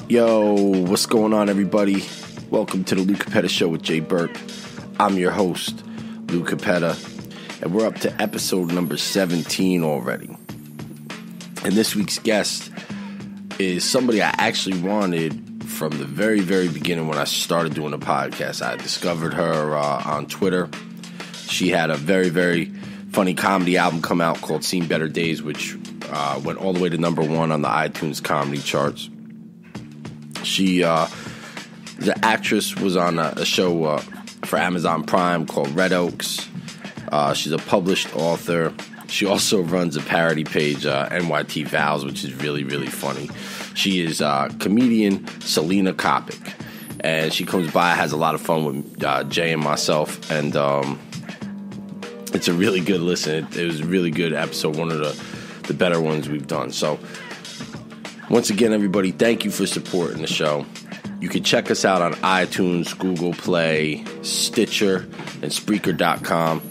Yo, what's going on, everybody? Welcome to the Lou Coppock Show with Jay Burke. I'm your host, Lou Coppock, and we're up to episode number 17 already. And this week's guest is somebody I actually wanted from the very, very beginning when I started doing the podcast. I discovered her on Twitter. She had a very, very funny comedy album come out called Seen Better Days, which went all the way to number one on the iTunes comedy charts. She, the actress, was on a show for Amazon Prime called Red Oaks. She's a published author. She also runs a parody page, NYT Vows, which is really, really funny. She is comedian Selena Coppock, and she comes by, has a lot of fun with Jay and myself, and it's a really good listen. It was a really good episode, one of the better ones we've done. So, once again, everybody, thank you for supporting the show. You can check us out on iTunes, Google Play, Stitcher, and Spreaker.com.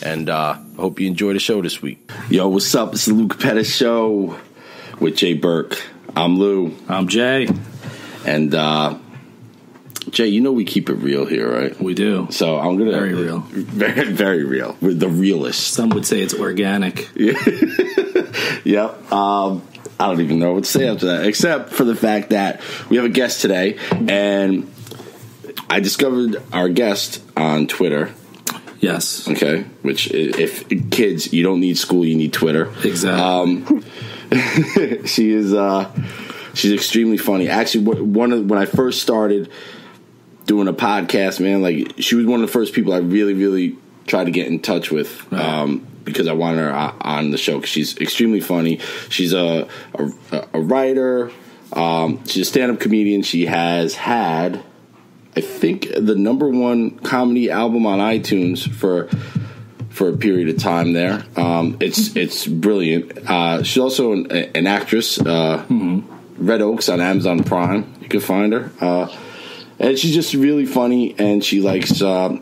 And I hope you enjoy the show this week. Yo, what's up? It's the Lou Coppock Show with Jay Burke. I'm Lou. I'm Jay. And Jay, you know we keep it real here, right? We do. So I'm going to... Very real. Very, very real. We're the realist. Some would say it's organic. Yep. I don't even know what to say after that, except for the fact that we have a guest today, and I discovered our guest on Twitter. Yes. Okay. Which, if kids, you don't need school, you need Twitter. Exactly. She's extremely funny. Actually, when I first started doing a podcast, man, like, she was one of the first people I really, really tried to get in touch with. Right. Because I wanted her on the show, because she's extremely funny. She's a writer. She's a stand-up comedian. She has had, I think, the number one comedy album on iTunes for a period of time there. It's brilliant. She's also an actress. Red Oaks on Amazon Prime. You can find her. And she's just really funny, and she likes Guns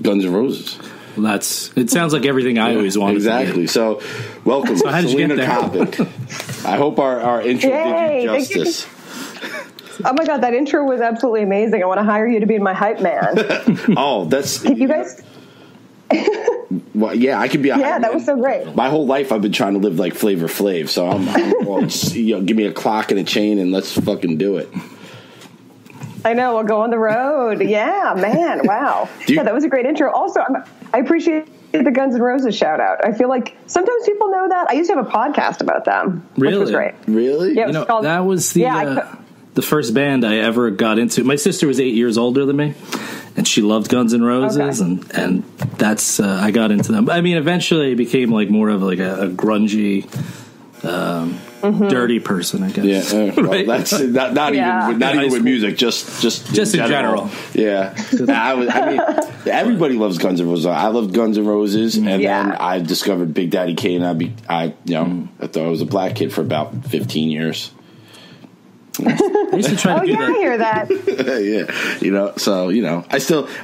N' Roses. Well, it sounds like everything I always wanted. Exactly. To so, welcome, so how did Selena you get there? Coppock. I hope our intro did you justice. Oh my God, that intro was absolutely amazing. I want to hire you to be my hype man. Oh, that's... Can you guys... Well, yeah, I could be a hype man. That was so great. My whole life I've been trying to live like Flavor Flav, so I'm well, give me a clock and a chain and let's fucking do it. I know, we'll go on the road. Yeah, man, wow. Yeah, that was a great intro. Also, I appreciate the Guns N' Roses shout out. I feel like sometimes people know that. I used to have a podcast about them, really? Which was great. Really? Yeah, that was the first band I ever got into. My sister was 8 years older than me, and she loved Guns N' Roses, okay. and that's I got into them. I mean, eventually it became like more of like a grungy, dirty person, I guess. Yeah, well, right? That's not even with music, just in general. Yeah, I mean, everybody loves Guns N' Roses. I loved Guns N' Roses, and then I discovered Big Daddy Kane. I thought I was a black kid for about 15 years. I used to try to do that. I hear that.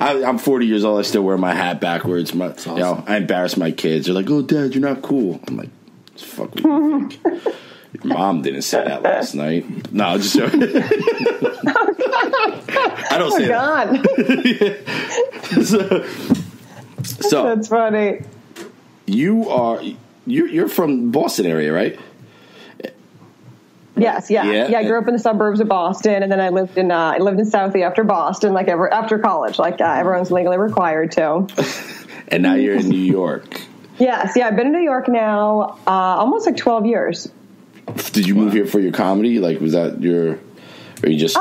Yeah, I'm 40 years old. I still wear my hat backwards. Awesome. I embarrass my kids. They're like, "Oh, Dad, you're not cool." I'm like, "Fuck what you think." Your mom didn't say that last night. No, just joking. I don't say that. So that's funny. You're from Boston area, right? Yes, yeah. I grew up in the suburbs of Boston, and then I lived in Southie after Boston, like after college, like everyone's legally required to. And now you're in New York. Yes, yeah. I've been in New York now almost like 12 years. Did you move here for your comedy? Like, was that your? Or you just?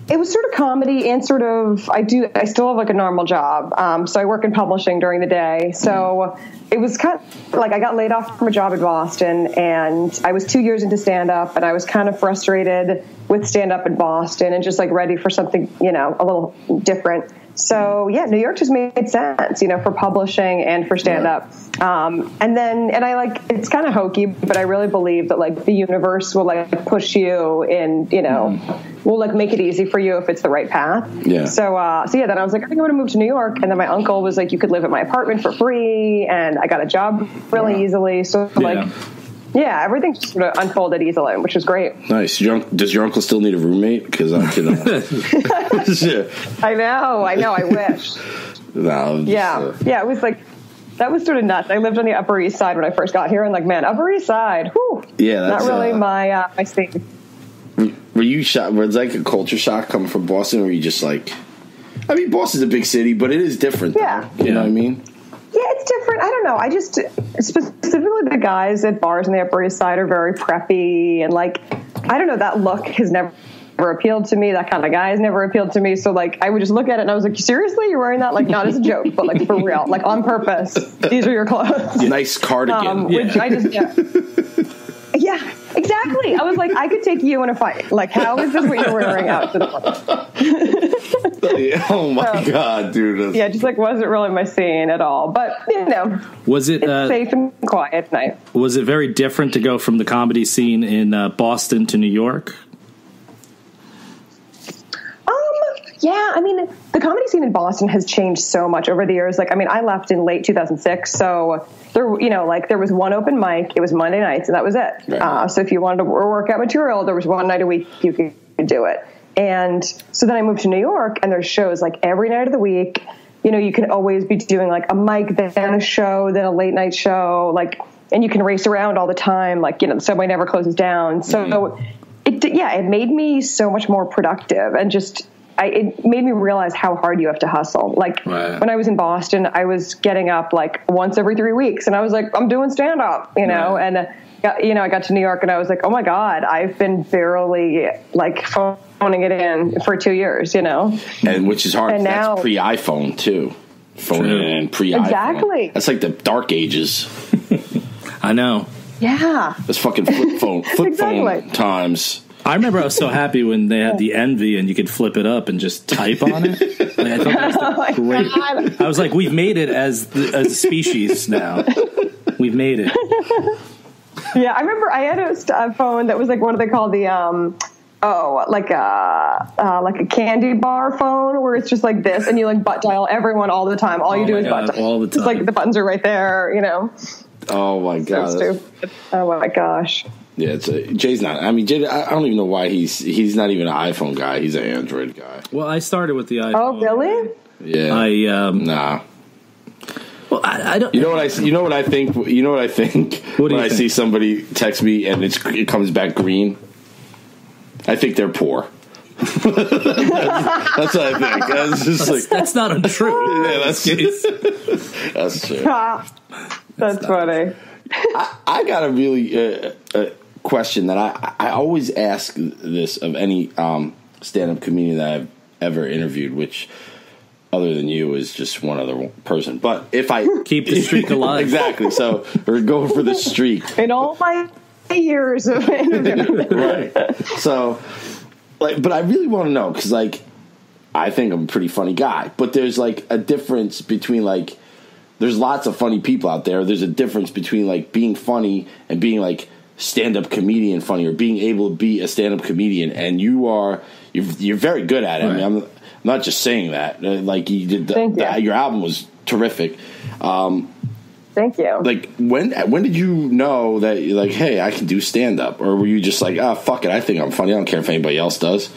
It was sort of comedy and sort of I still have like a normal job. So I work in publishing during the day. So it was kind of like I got laid off from a job in Boston, and I was 2 years into stand-up, and I was kind of frustrated with stand-up in Boston and just like ready for something, a little different. So yeah, New York just made sense, for publishing and for stand-up. And I like, it's kind of hokey, but I really believe that like the universe will like push you in, will like make it easy for you if it's the right path. Yeah. So yeah, then I was like, I think I'm going to move to New York. And then my uncle was like, you could live at my apartment for free. And I got a job really easily. So like, Yeah, everything just sort of unfolded easily, which was great. Nice. Does your uncle still need a roommate? Because I cannot. I know. I wish. No, yeah. It was like, that was sort of nuts. I lived on the Upper East Side when I first got here, and like, man, Upper East Side, whew. Yeah, that's not really my scene. Were you shocked? Was it like a culture shock coming from Boston, or were you just like, I mean, Boston's a big city, but it is different. Yeah. You know what I mean? Yeah, it's different. I don't know. I just, specifically the guys at bars on the Upper East Side are very preppy, and like, I don't know, that look has never appealed to me. That kind of guy has never appealed to me. So like, I would just look at it and I was like, seriously, you're wearing that? Like, not as a joke, but like for real, like on purpose. These are your clothes. Nice cardigan. Which I just, yeah, exactly. I was like, I could take you in a fight. Like, how is this what you're wearing out to the Oh my God, dude. Yeah, just like wasn't really my scene at all. But, you know, was it safe and quiet at night. Was it very different to go from the comedy scene in Boston to New York? Yeah, I mean, the comedy scene in Boston has changed so much over the years. Like, I mean, I left in late 2006, so there, you know, like there was one open mic. It was Monday nights, and that was it. Right. So if you wanted to work out material, there was one night a week you could do it. And so then I moved to New York, and there's shows like every night of the week. You know, you can always be doing like a mic, then a show, then a late night show, like, and you can race around all the time. Like, you know, the subway never closes down. So it made me so much more productive, and just. It made me realize how hard you have to hustle. Like when I was in Boston, I was getting up like once every 3 weeks, and I was like, I'm doing stand up, you know, and, I got to New York and I was like, oh my God, I've been barely like phoning it in for 2 years, you know, and which is hard. And now, that's pre-iPhone too. Phoning it in pre-iPhone. Exactly. That's like the dark ages. I know. Yeah. That's fucking flip phone times. I remember I was so happy when they had the Envy and you could flip it up and just type on it. Like, I thought that was great. God. I was like, we've made it as a species now. We've made it. Yeah, I remember I had a phone that was like, what do they call the like a candy bar phone where it's just like this, and you like butt dial everyone all the time. All you do is butt dial all the time. It's like the buttons are right there, you know. Oh my God. So stupid. Oh my gosh. Yeah, Jay's not. I mean, Jay, I don't even know why he's not even an iPhone guy. He's an Android guy. Well, I started with the iPhone. Oh, really? Yeah. Nah. Well, I don't. You know what I think? You know what I think when I see somebody text me and it comes back green? I think they're poor. That's what I think. That's not untrue. Yeah, that's true. That's funny. I got a really question that I always ask this of any stand-up comedian that I've ever interviewed, which other than you is just one other person. But if I keep the streak alive, exactly. So we're going for the streak in all my years of interviewing. Right. So, like, but I really want to know because, like, I think I'm a pretty funny guy, but there's like a difference between like. There's lots of funny people out there. There's a difference between like being funny and being like stand-up comedian funny, or being able to be a stand-up comedian. And you're very good at it. Right. I mean, I'm not just saying that. Like you did, your album was terrific. Thank you. Like when did you know that you're like, hey, I can do stand-up, or were you just like, fuck it, I think I'm funny. I don't care if anybody else does.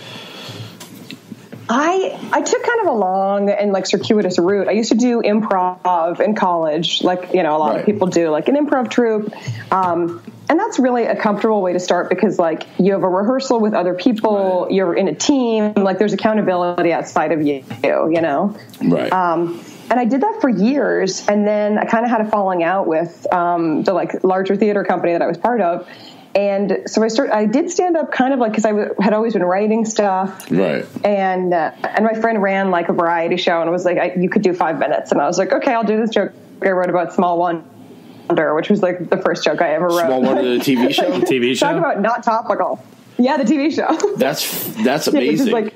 I took kind of a long and like circuitous route. I used to do improv in college, like, you know, a lot of people do, like an improv troupe. And that's really a comfortable way to start because like you have a rehearsal with other people, you're in a team, like there's accountability outside of you know? Right. And I did that for years. And then I kind of had a falling out with the like larger theater company that I was part of. And so I did stand up kind of like, cause I had always been writing stuff. Right. And my friend ran like a variety show and was like, you could do 5 minutes. And I was like, okay, I'll do this joke I wrote about Small Wonder, which was like the first joke I ever wrote. Small Wonder, the TV show? TV show? Talk about not topical. Yeah, the TV show. That's amazing. Yeah,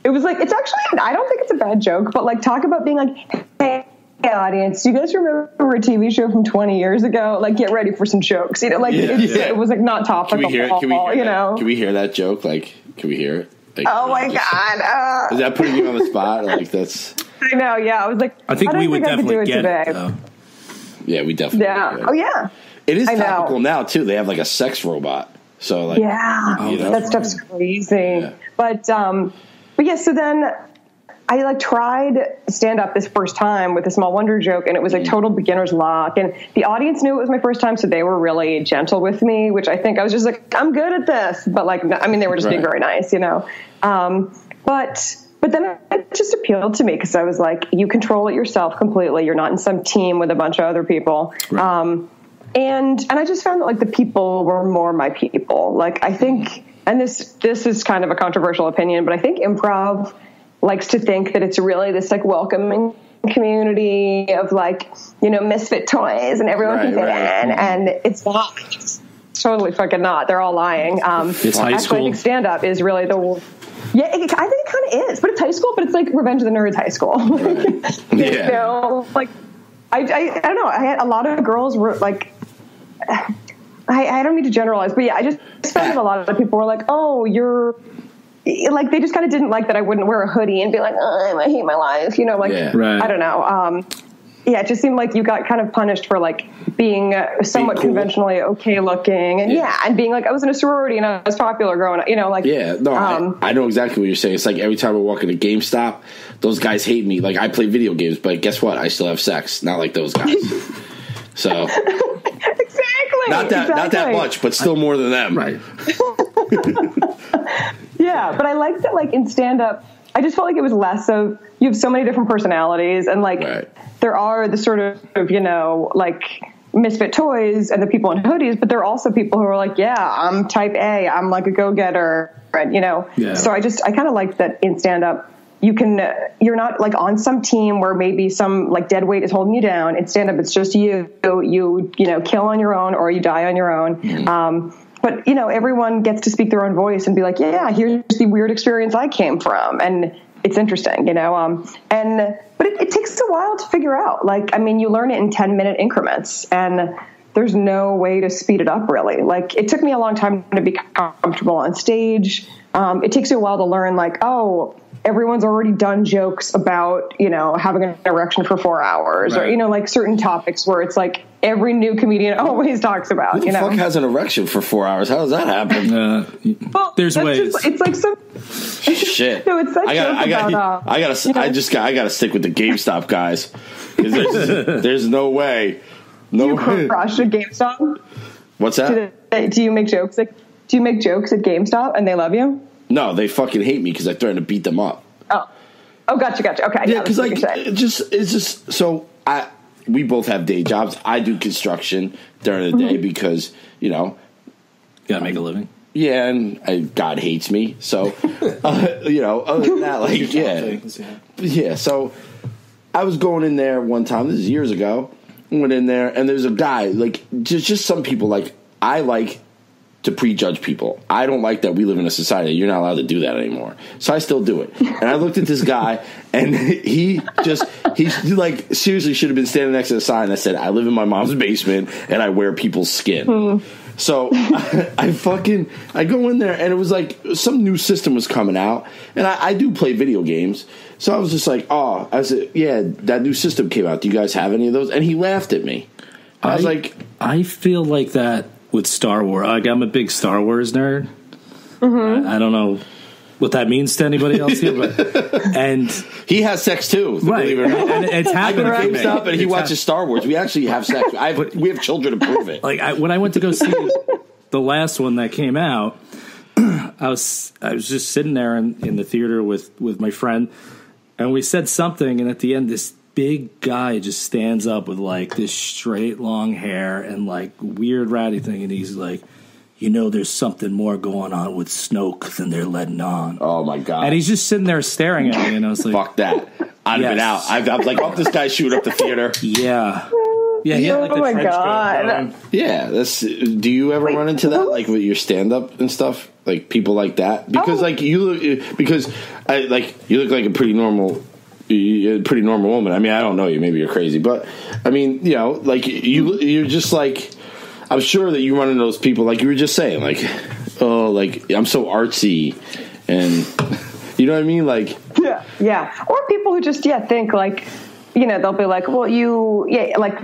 it was like, it's actually, I don't think it's a bad joke, but like talk about being like, hey, audience, do you guys remember a TV show from 20 years ago? Like, get ready for some jokes. You know, like it was like not topical. Can we hear it? Can we hear that joke? Like, can we hear it? Like, oh my God! Is that putting you on the spot? Like that's. I know. Yeah, I was like, I think we would definitely get it. Yeah, we definitely. Yeah. Oh yeah. It is topical now too. They have like a sex robot. So like, that stuff's crazy. Yeah. But yeah. So then I like tried stand up this first time with a Small Wonder joke, and it was like total beginner's luck. And the audience knew it was my first time, so they were really gentle with me, which I think I was just like, I'm good at this. But like, I mean, they were just being very nice, you know. But then it just appealed to me because I was like, you control it yourself completely. You're not in some team with a bunch of other people. Right. And I just found that like the people were more my people. Like I think, and this is kind of a controversial opinion, but I think improv likes to think that it's really this like welcoming community of like, you know, misfit toys and everyone can fit in, and it's not. It's totally fucking not. They're all lying. It's high school. I think stand up is really yeah, I think it kind of is, but it's high school, but it's like Revenge of the Nerds high school. You know, like I don't know. I had a lot of girls were like, I don't mean to generalize, but yeah, I just found that a lot of people were like, oh, you're like, they just kind of didn't like that I wouldn't wear a hoodie and be like, oh, I hate my life, you know, like, I don't know. Yeah, it just seemed like you got kind of punished for like being somewhat cool, conventionally okay looking, and and being like, I was in a sorority and I was popular growing up, you know, like I know exactly what you're saying. It's like every time I walk into GameStop, those guys hate me. Like I play video games, but guess what? I still have sex. Not like those guys. So exactly, not that much, but still more than them, right? Yeah, but I like that. Like in stand up, I just felt like it was less of, you have so many different personalities, and like there are the sort of, you know, like misfit toys and the people in hoodies, but there are also people who are like, yeah, I'm type A, I'm like a go-getter, and you know. So I kind of like that in stand up you're not like on some team where maybe some like dead weight is holding you down. In stand up, it's just you know, kill on your own or you die on your own. But, you know, everyone gets to speak their own voice and be like, yeah, here's the weird experience I came from. And it's interesting, you know. But it takes a while to figure out. Like, I mean, you learn it in 10-minute increments, and there's no way to speed it up, really. Like, it took me a long time to be comfortable on stage. It takes you a while to learn, like, oh, everyone's already done jokes about, you know, having an erection for 4 hours, or, you know, like certain topics where it's like every new comedian always talks about. Who the fuck has an erection for 4 hours? How does that happen? Well, there's ways. It's like some shit. No, it's I gotta stick with the GameStop guys. There's no way. No. You crush at GameStop? What's that? Do you make jokes? Like, do you make jokes at GameStop and they love you? No, they fucking hate me because I threatened to beat them up. Oh, gotcha. Okay, yeah, because like it's just so we both have day jobs. I do construction during the day because, you know, gotta make a living. Yeah, and God hates me. So, you know, other than that, like, yeah. So I was going in there one time. This is years ago. Went in there, and there's a guy, like, just some people, like, I like to prejudge people. I don't like that we live in a society. You're not allowed to do that anymore. So I still do it. And I looked at this guy, and he like seriously should have been standing next to the sign that said, I live in my mom's basement and I wear people's skin. So I go in there, and it was like some new system was coming out, and I do play video games. So I was just like, I said, yeah, that new system came out. Do you guys have any of those? And he laughed at me. I was like, I feel like that with Star Wars. Like, I'm a big Star Wars nerd. I don't know what that means to anybody else here, and he has sex too, right? Believe it or not. And it's happened. I go to GameStop and he watches Star Wars. We actually have sex. We have children to prove it. Like when I went to go see the last one that came out, I was just sitting there in the theater with my friend, and we said something, and at the end, this big guy just stands up with like this straight long hair and like weird ratty thing, and he's like, you know, there's something more going on with Snoke than they're letting on. Oh my God. And he's just sitting there staring at me, and I was like, fuck that. I'd have been out. I'm like, oh, this guy shoot up the theater. Yeah, he had like the trench coat. Yeah, do you ever run into that, like with your stand up and stuff, like people like that? Because like you look like a pretty normal woman. I mean, I don't know you. Maybe you're crazy, but I mean, you know, like you're just like, I'm sure that you run into those people, like you were just saying, like, oh, like I'm so artsy, and you know what I mean, like yeah, or people who just think like they'll be like, well,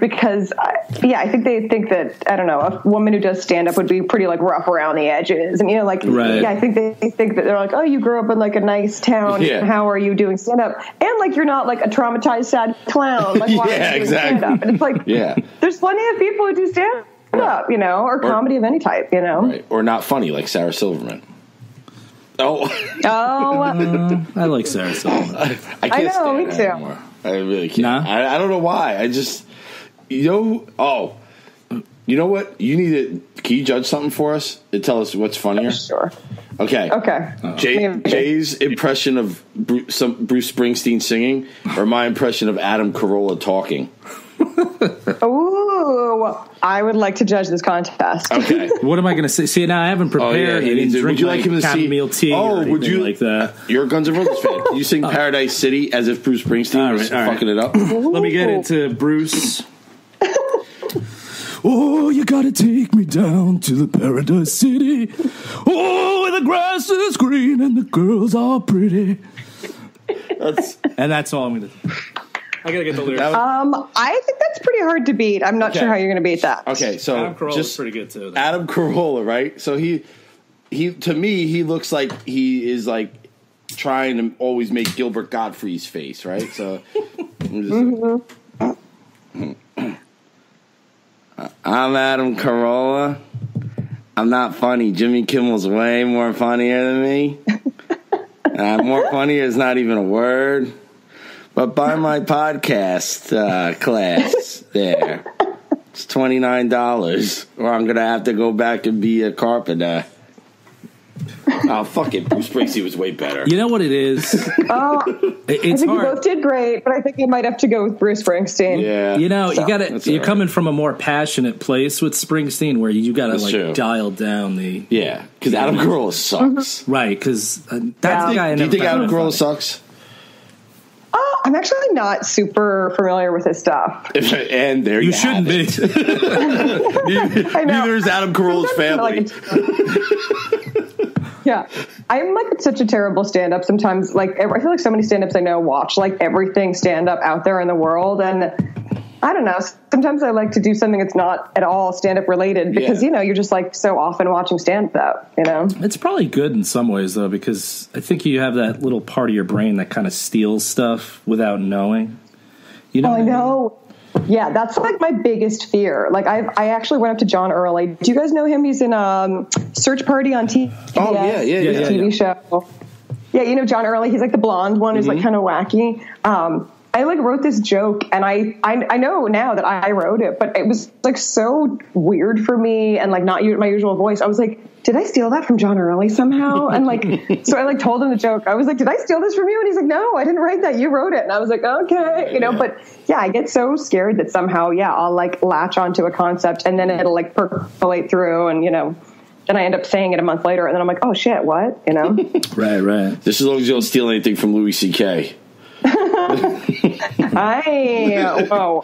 because I think they think that, I don't know, a woman who does stand up would be pretty like rough around the edges. And, right. I think they think that they're like, oh, you grew up in like a nice town. Yeah. How are you doing stand up? And like, you're not like a traumatized, sad clown. Like, why are you doing stand up? And it's like, there's plenty of people who do stand up, or comedy of any type, Right. Or not funny, like Sarah Silverman. Oh, I like Sarah Silverman. I can't stand me her too. anymore. I really can't. Nah? I don't know why. I just, you know what? You need to, can you judge something for us and tell us what's funnier? Sure. Okay. Jay's impression of Bruce Springsteen singing or my impression of Adam Carolla talking? Ooh, I would like to judge this contest. Okay. What am I going to say? See, now I haven't prepared. Would you like him to chamomile tea? Would you like that? You're a Guns N' Roses fan. You sing Paradise City as if Bruce Springsteen was fucking it up. Let me get into Bruce. Oh, you gotta take me down to the Paradise City. Oh, where the grass is green and the girls are pretty. That's all I'm gonna do. I gotta get the lyrics. I think that's pretty hard to beat. I'm not sure how you're gonna beat that. Okay, so Adam Carolla's pretty good too. Adam Carolla, right? So he to me he looks like he is like trying to always make Gilbert Gottfried's face, right? So I'm Adam Carolla. I'm not funny. Jimmy Kimmel's way more funnier than me. More funnier is not even a word. But buy my podcast class there. It's $29, or I'm going to have to go back and be a carpenter. Oh, fuck it. Bruce Springsteen was way better. You know what it is? It's I think hard. You both did great, but I think you might have to go with Bruce Springsteen. Yeah. You're coming from a more passionate place with Springsteen where you got to dial down the... Yeah, because Adam Carolla sucks. Right, because that's the guy I never... Do you think Adam Carolla sucks? I'm actually not super familiar with his stuff. And there you shouldn't be. Neither is Adam Carolla's family. Yeah, I'm like such a terrible stand-up sometimes. Like, I feel like so many stand-ups I know watch like everything stand-up out there in the world, and I don't know. Sometimes I like to do something that's not at all stand-up related because you're just like so often watching stand-up. It's probably good in some ways though, because I think you have that little part of your brain that kind of steals stuff without knowing. I know. Yeah, that's like my biggest fear. Like I actually went up to John Early. Do you guys know him? He's in Search Party on TV. Oh yeah, TV show. Yeah, John Early. He's like the blonde one who's like kind of wacky. I like wrote this joke, and I know now that I wrote it, but it was like so weird for me, and like not my usual voice. I was like, did I steal that from John Early somehow? And like, so I like told him the joke. I was like, did I steal this from you? And he's like, no, I didn't write that. You wrote it. And I was like, okay, But yeah, I get so scared that somehow, I'll like latch onto a concept, and then it'll like percolate through, and then I end up saying it a month later, and then I'm like, oh shit, what? Right. Just as long as you don't steal anything from Louis C.K. Whoa.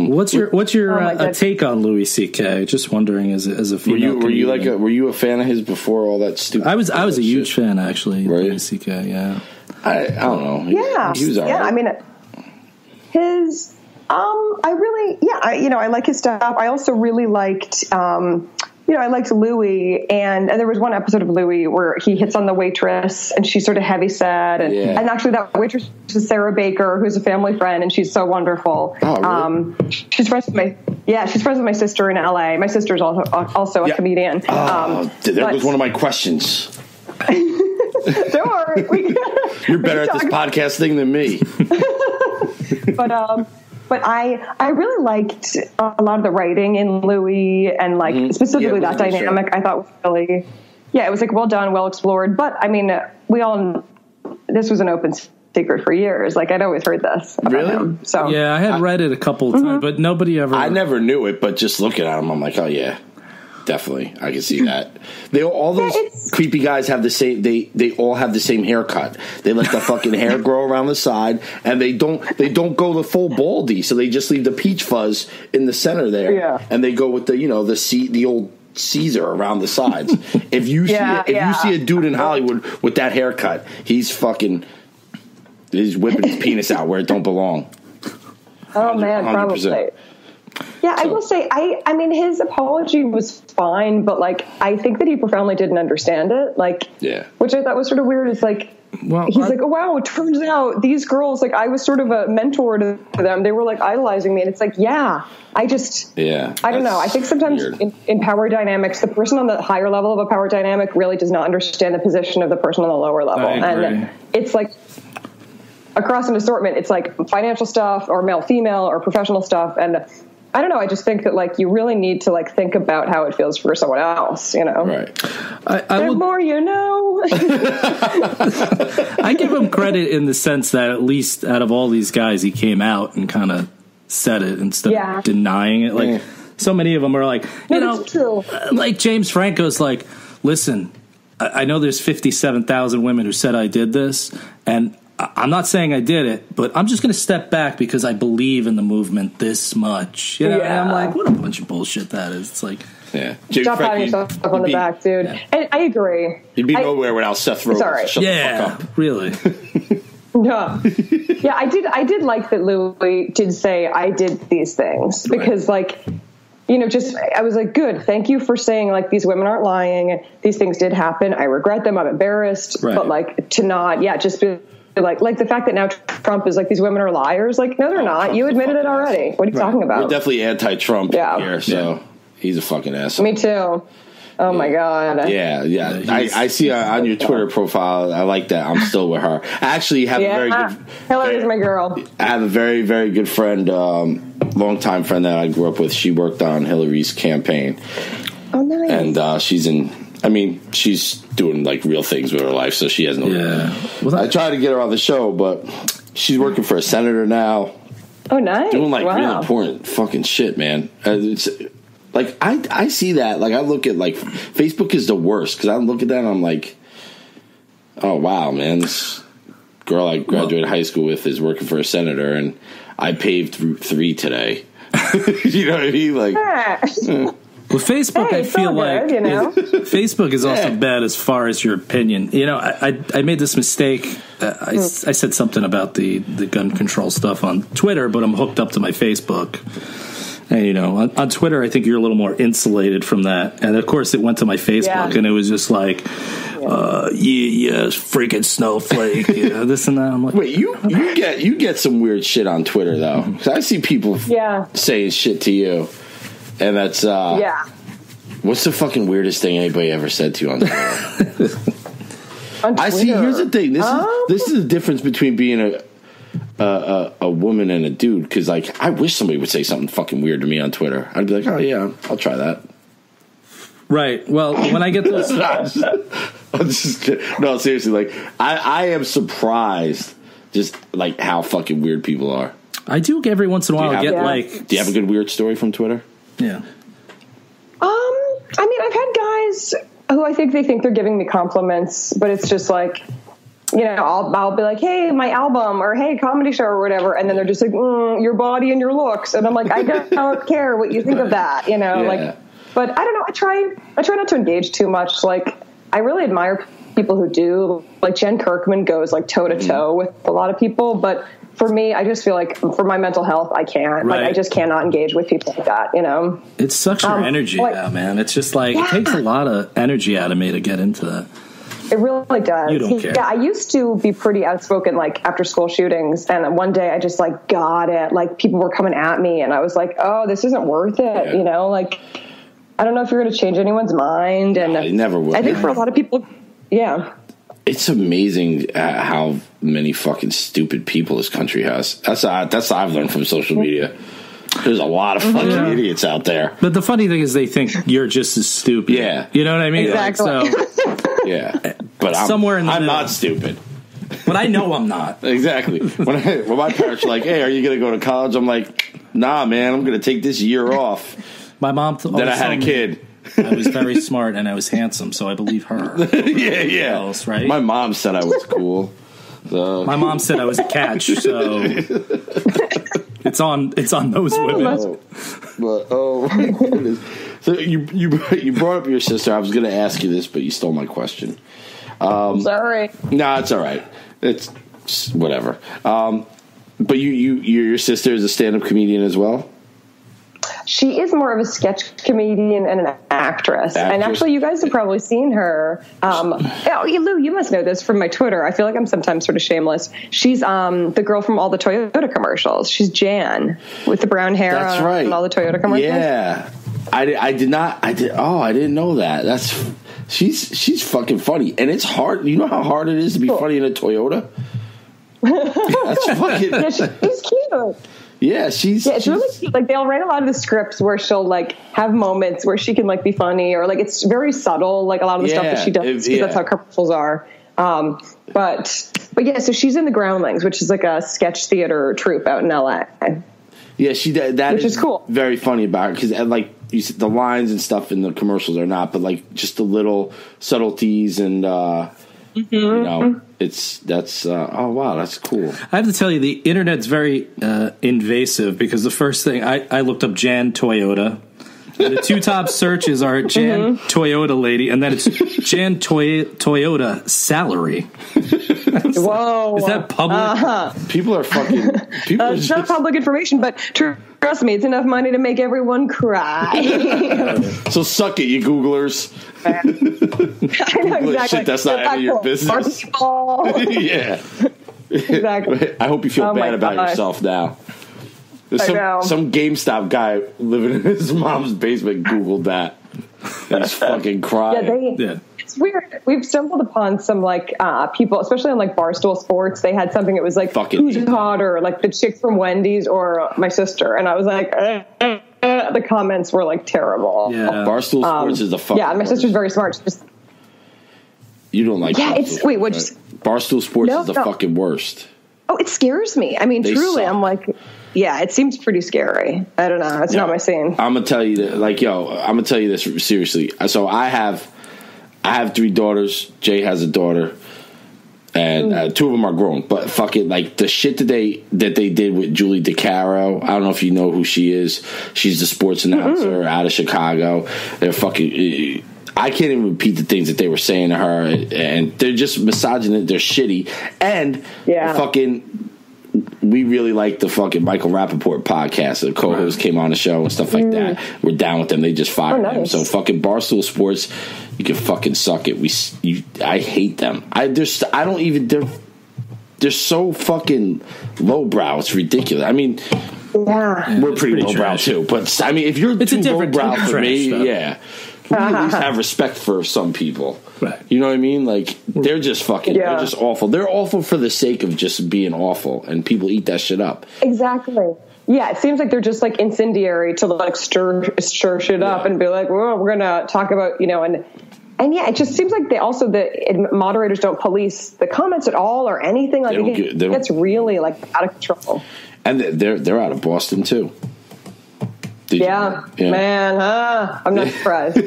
What's your take on Louis C.K.? Just wondering, as a female, were you a fan of his before all that stupid? I was a huge fan actually. Right? Louis C.K. Yeah. I don't know. Yeah, he was all right. I mean, his I like his stuff. I also really liked I liked Louis, and there was one episode of Louis where he hits on the waitress, and she's sort of heavyset, and actually that waitress is Sarah Baker, who's a family friend, and she's so wonderful. Oh, really? She's friends with my sister in LA. My sister's also a comedian. That was one of my questions. Don't worry. You're better at this podcast thing than me. But I really liked a lot of the writing in Louis, and like specifically that dynamic. I thought was really, it was like well done, well explored. But I mean, this was an open secret for years. Like I'd always heard this about him. So I had read it a couple of times, but nobody ever. I never knew it, but just looking at him, I'm like, oh yeah. Definitely, I can see that. All those creepy guys have the same. They all have the same haircut. They let the fucking hair grow around the side, and they don't go the full baldy. So they just leave the peach fuzz in the center there, and they go with the old Caesar around the sides. If you see a dude in Hollywood with that haircut, he's fucking. He's whipping his penis out where it don't belong. Oh man, 100%. probably. Yeah, I will say, I mean, his apology was fine, but like, I think that he profoundly didn't understand it. Like, which I thought was sort of weird. It's like, he's like, oh wow, it turns out these girls, like, I was sort of a mentor to them. They were like idolizing me, and it's like, I don't know. I think sometimes in power dynamics, the person on the higher level of a power dynamic really does not understand the position of the person on the lower level, and it's like, across an assortment, it's like financial stuff or male female or professional stuff, and I don't know. I just think that like you really need to like think about how it feels for someone else, you know. Right. The more you know. I give him credit in the sense that at least out of all these guys, he came out and kind of said it instead of denying it. Like so many of them are like, you know, like James Franco's like, listen, I know there's 57,000 women who said I did this, and I'm not saying I did it, but I'm just going to step back because I believe in the movement this much. You know, and I'm like, what a bunch of bullshit that is. It's like, stop patting yourself on the back, dude. Yeah. And I agree. You'd be nowhere without Seth Rogen. Sorry. Shut the fuck up. Really. No. Yeah, I did like that Louis did say I did these things because like, you know, just, I was like, good. Thank you for saying like, these women aren't lying. These things did happen. I regret them. I'm embarrassed, but like to not, just be like the fact that now Trump is like, these women are liars. Like, no, they're not. You admitted it already. What are you talking about? We're definitely anti-Trump here, so he's a fucking asshole. Me too. Oh my God. Yeah. I see on your Twitter profile, I like that. I'm still with her. I actually have a very good... Hillary's my girl. I have a very, very good friend, longtime friend that I grew up with. She worked on Hillary's campaign. Oh, nice. And she's doing like real things with her life, so she has no... Well, I tried to get her on the show, but she's working for a senator now. Oh, nice. Doing like really important fucking shit, man. It's... Like, I see that. Like, I look at, like, Facebook is the worst. Because I look at that and I'm like, oh, wow, man. This girl I graduated high school with is working for a senator. And I paved Route 3 today. You know what I mean? Like, With Facebook, I feel like you know? Facebook is also bad as far as your opinion. You know, I made this mistake. I said something about the gun control stuff on Twitter, but I'm hooked up to my Facebook. And, you know, on Twitter, I think you're a little more insulated from that. And, of course, it went to my Facebook, and it was just like, freaking snowflake, you know, this and that. I'm like, wait, you get some weird shit on Twitter, though. 'Cause I see people saying shit to you. And that's, what's the fucking weirdest thing anybody ever said to you on Twitter? I see, here's the thing. This is the difference between being a woman and a dude, because like I wish somebody would say something fucking weird to me on Twitter. I'd be like, oh yeah, I'll try that. Right. Well, when I get those, no, seriously, like I am surprised just like how fucking weird people are. I do every once in a while get like. Do you have a good weird story from Twitter? Yeah. I mean, I've had guys who I think they think they're giving me compliments, but it's just like, you know, I'll be like, hey, my album, or hey, comedy show, or whatever, and then they're just like, your body and your looks, and I'm like, I don't care what you think of that, you know, like, but I don't know, I try not to engage too much. Like, I really admire people who do, like Jen Kirkman goes like toe to toe with a lot of people, but for me, I just feel like for my mental health, I can't. Like, I just cannot engage with people like that, you know? It sucks your energy out, man. It's just like, it takes a lot of energy out of me to get into that. It really does. You don't care. Yeah, I used to be pretty outspoken, like, after school shootings, and one day I just, like, got it. Like, people were coming at me, and I was like, oh, this isn't worth it, you know? Like, I don't know if you're going to change anyone's mind, and it never will. I think for a lot of people, it's amazing how many fucking stupid people this country has. That's what I've learned from social media. There's a lot of fucking idiots out there. But the funny thing is they think you're just as stupid. Yeah. You know what I mean? Exactly. Like, so, but somewhere in the I'm middle. Not stupid. But I know I'm not. Exactly. When my parents were like, hey, are you going to go to college? I'm like, nah, man, I'm going to take this year off. My mom then I had a kid. I was very smart and I was handsome, so I believe her. Yeah. Else, right? My mom said I was cool. So. My mom said I was a catch, so it's on those women. Oh my goodness. So you brought up your sister. I was going to ask you this, but you stole my question. Sorry. No, it's all right. whatever. But your sister is a stand-up comedian as well? She is more of a sketch comedian and an actress. And actually, you guys have probably seen her. Lou, you must know this from my Twitter. I feel like I'm sometimes sort of shameless. She's the girl from all the Toyota commercials. She's Jan with the brown hair. That's right. On all the Toyota commercials. Yeah. I didn't know that. She's fucking funny. And it's hard. You know how hard it is to be funny in a Toyota? That's fucking... Yeah, she's cute. Yeah, it's really cute. Like, they'll write a lot of the scripts where she'll like have moments where she can like be funny, or like it's very subtle, like a lot of the stuff that she does, because that's how commercials are. But yeah, so she's in the Groundlings, which is like a sketch theater troupe out in LA. Yeah, that which is cool. Very funny about her, because like you said, the lines and stuff in the commercials are not, but like just the little subtleties and you know, oh wow, that's cool. I have to tell you, the internet's very invasive, because the first thing I looked up Jan Toyota. And the two top searches are Jan Toyota lady, and then it's Jan Toyota salary. Whoa. Is that public? People are fucking... It's not public information, but trust me, it's enough money to make everyone cry. So suck it, you Googlers. I know, exactly. Shit, that's not any of your business. Yeah. Exactly. I hope you feel bad about yourself now. Some GameStop guy living in his mom's basement Googled that. And he's fucking crying. It's weird. We've stumbled upon some like people, especially on like Barstool Sports. They had something that was like, who's hotter, like the chick from Wendy's or my sister. And I was like, the comments were like terrible. Yeah. Barstool Sports is the fucking my sister's very smart. You don't like Barstool Sports is the fucking worst. Oh, it scares me. I mean, truly, I'm like... Yeah, it seems pretty scary. I don't know. It's not my scene. I'm gonna tell you that, I'm gonna tell you this seriously. So I have 3 daughters. Jay has a daughter, and 2 of them are grown. But fucking like the shit that they did with Julie DeCaro. I don't know if you know who she is. She's the sports announcer out of Chicago. They're fucking. I can't even repeat the things that they were saying to her, and they're just misogynist. They're shitty, and fucking. We really like the fucking Michael Rappaport podcast. The co-host came on the show and stuff like that. We're down with them. They just fired them. So fucking Barstool Sports, you can fucking suck it. I hate them. They're so fucking lowbrow. It's ridiculous. I mean, we're pretty lowbrow too. But I mean, if you're too lowbrow for me, we at least have respect for some people. Right. You know what I mean? Like, they're just fucking, they're just awful. They're awful for the sake of just being awful, and people eat that shit up. Exactly. Yeah, it seems like they're just like incendiary to like stir shit up and be like, well, we're going to talk about, you know, and yeah, it just seems like the moderators don't police the comments at all or anything. Like, it's really like out of control. And they're out of Boston too. Man, I'm not surprised.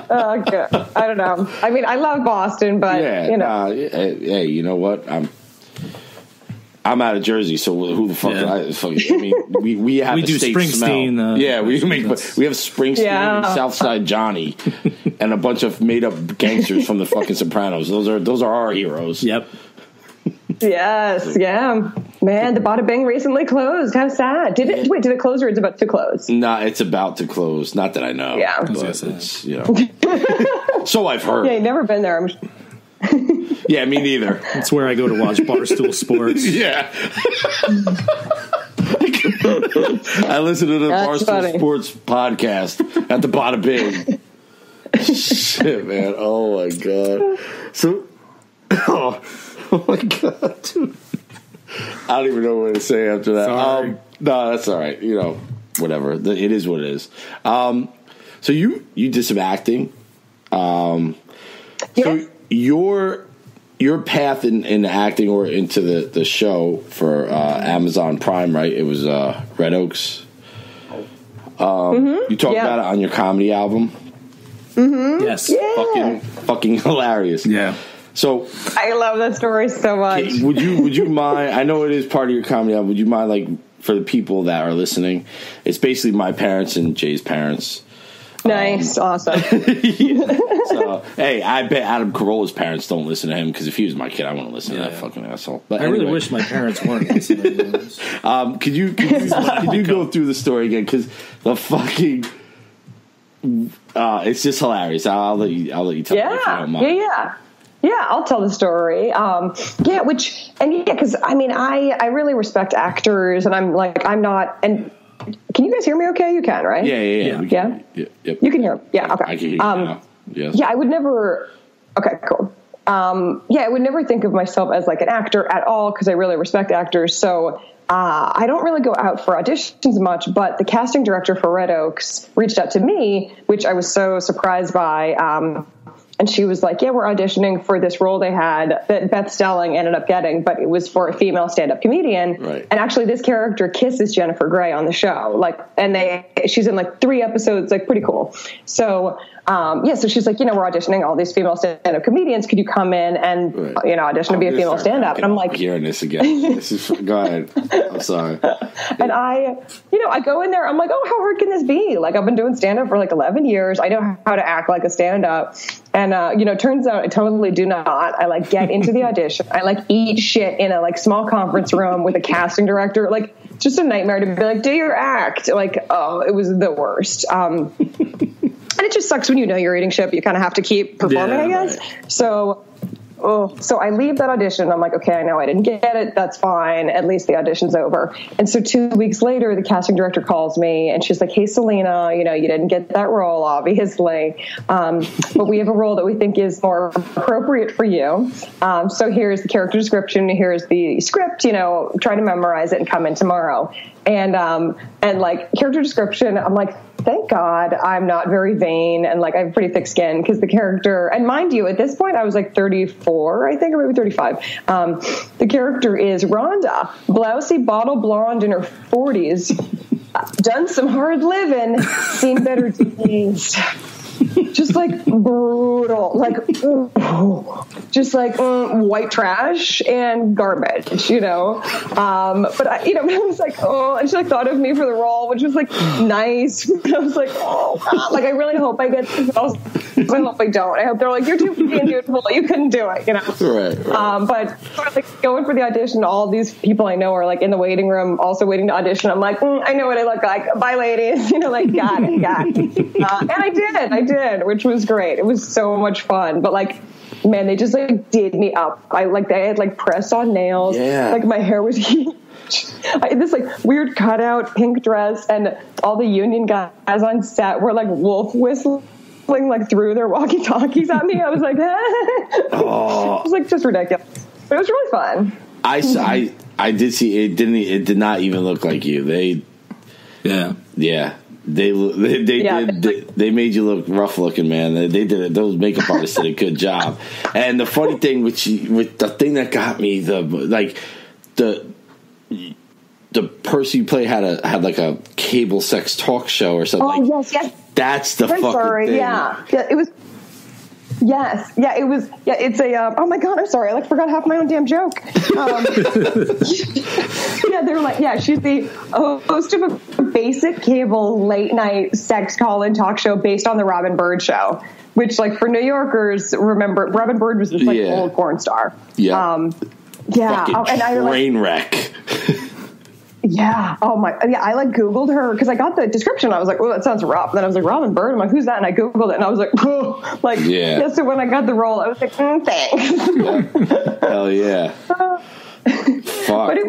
Okay. I don't know. I mean, I love Boston, but you know. Hey, you know what? I'm out of Jersey, so who the fuck? I mean, we have we do state Springsteen. We have Springsteen and Southside Johnny, and a bunch of made up gangsters from the fucking Sopranos. Those are our heroes. Yep. Yes, yeah. Man, the Bada Bing recently closed. How sad. Did it close or it's about to close? Nah, it's about to close. Not that I know. Yeah. But it's, you know. So I've heard. Yeah, you've never been there. Yeah, me neither. That's where I go to watch Barstool Sports. Yeah. I listen to the Barstool Sports podcast at the Bada Bing. Shit, man. Oh, my God. So... Oh my God, dude. I don't even know what to say after that. No, that's all right. You know, whatever. It is what it is. So you did some acting. So your path in acting or into the show for Amazon Prime, right? It was Red Oaks. You talked about it on your comedy album. Mm-hmm. Yes. Yeah. Fucking hilarious. Yeah. So I love that story so much. Would you mind? I know it is part of your comedy album. Would you mind, like, for the people that are listening? It's basically my parents and Jay's parents. Nice, awesome. Yeah. So, hey, I bet Adam Carolla's parents don't listen to him, because if he was my kid, I wouldn't listen to that fucking asshole. But I really wish my parents weren't listening to this. Could you go through the story again? Because the fucking it's just hilarious. I'll let you tell me if you don't mind. Yeah, I'll tell the story. Because I mean, I really respect actors, and I'm not. And can you guys hear me? Okay, you can, right? Yeah. You can hear. Yeah, okay. I can hear you now. Yes. Yeah, I would never. Okay, cool. I would never think of myself as like an actor at all, because I really respect actors. So I don't really go out for auditions much, but the casting director for Red Oaks reached out to me, which I was so surprised by. And she was like, yeah, we're auditioning for this role they had that Beth Stelling ended up getting, but it was for a female stand-up comedian. Right. And actually this character kisses Jennifer Grey on the show. She's in 3 episodes, pretty cool. So, so she's like, we're auditioning all these female stand-up comedians. Could you come in and, audition to be a female stand-up? And I'm like, hearing this again. Go ahead. I'm sorry. And I go in there. I'm like, oh, how hard can this be? I've been doing stand-up for 11 years. I know how to act like a stand-up. And, turns out I totally do not. I get into the audition. I eat shit in a small conference room with a casting director. Just a nightmare to be do your act. It was the worst. And it just sucks when you're eating shit, but you kind of have to keep performing, I guess. Right. So I leave that audition. I'm like, okay, I know I didn't get it. That's fine. At least the audition's over. And so 2 weeks later, the casting director calls me and she's like, hey, Selena, you didn't get that role, obviously. But we have a role that we think is more appropriate for you. So here's the character description. Here's the script, try to memorize it and come in tomorrow. And character description, I'm like, thank God I'm not very vain and I have pretty thick skin, because the character, and mind you, at this point I was 34, I think, or maybe 35. The character is Rhonda, blousy bottle blonde in her 40s, done some hard living, seen better days. Just brutal, just white trash and garbage, But I was oh, and she thought of me for the role, which was nice. But I was oh God, I really hope I get this. I hope I don't. I hope they're you're too fucking beautiful, you couldn't do it, Right. But going for the audition, all these people I know are in the waiting room, also waiting to audition. I'm I know what I look like. Bye, ladies. Got it. And I did, which was great. It was so much fun. But man, they just did me up. They had press on nails. Yeah. My hair was huge. I had this weird cutout pink dress, and all the union guys on set were wolf whistling through their walkie-talkies at me. I was oh. It was just ridiculous. But it was really fun. I did see it. It did not even look like you. They made you look rough looking, man. They did it. Those makeup artists did a good job. And the funny thing, with the thing that got me, the person you play had a cable sex talk show or something. Oh, yes. That's the fucking thing. Yeah, it was. Yes. Yeah, it was. Yeah, it's a. Oh my God, I'm sorry. I forgot half my own damn joke. They're she's the host of a basic cable late night sex call-in talk show based on the Robin Bird show, which for New Yorkers, remember Robin Bird was this old porn star. Yeah. Train wreck. Yeah. Oh my. Yeah. I Googled her because I got the description. I was oh, that sounds rough. Then I was Robin Bird. I'm who's that? And I Googled it, and I was oh, yeah. So when I got the role, I was thanks. Hell yeah. But it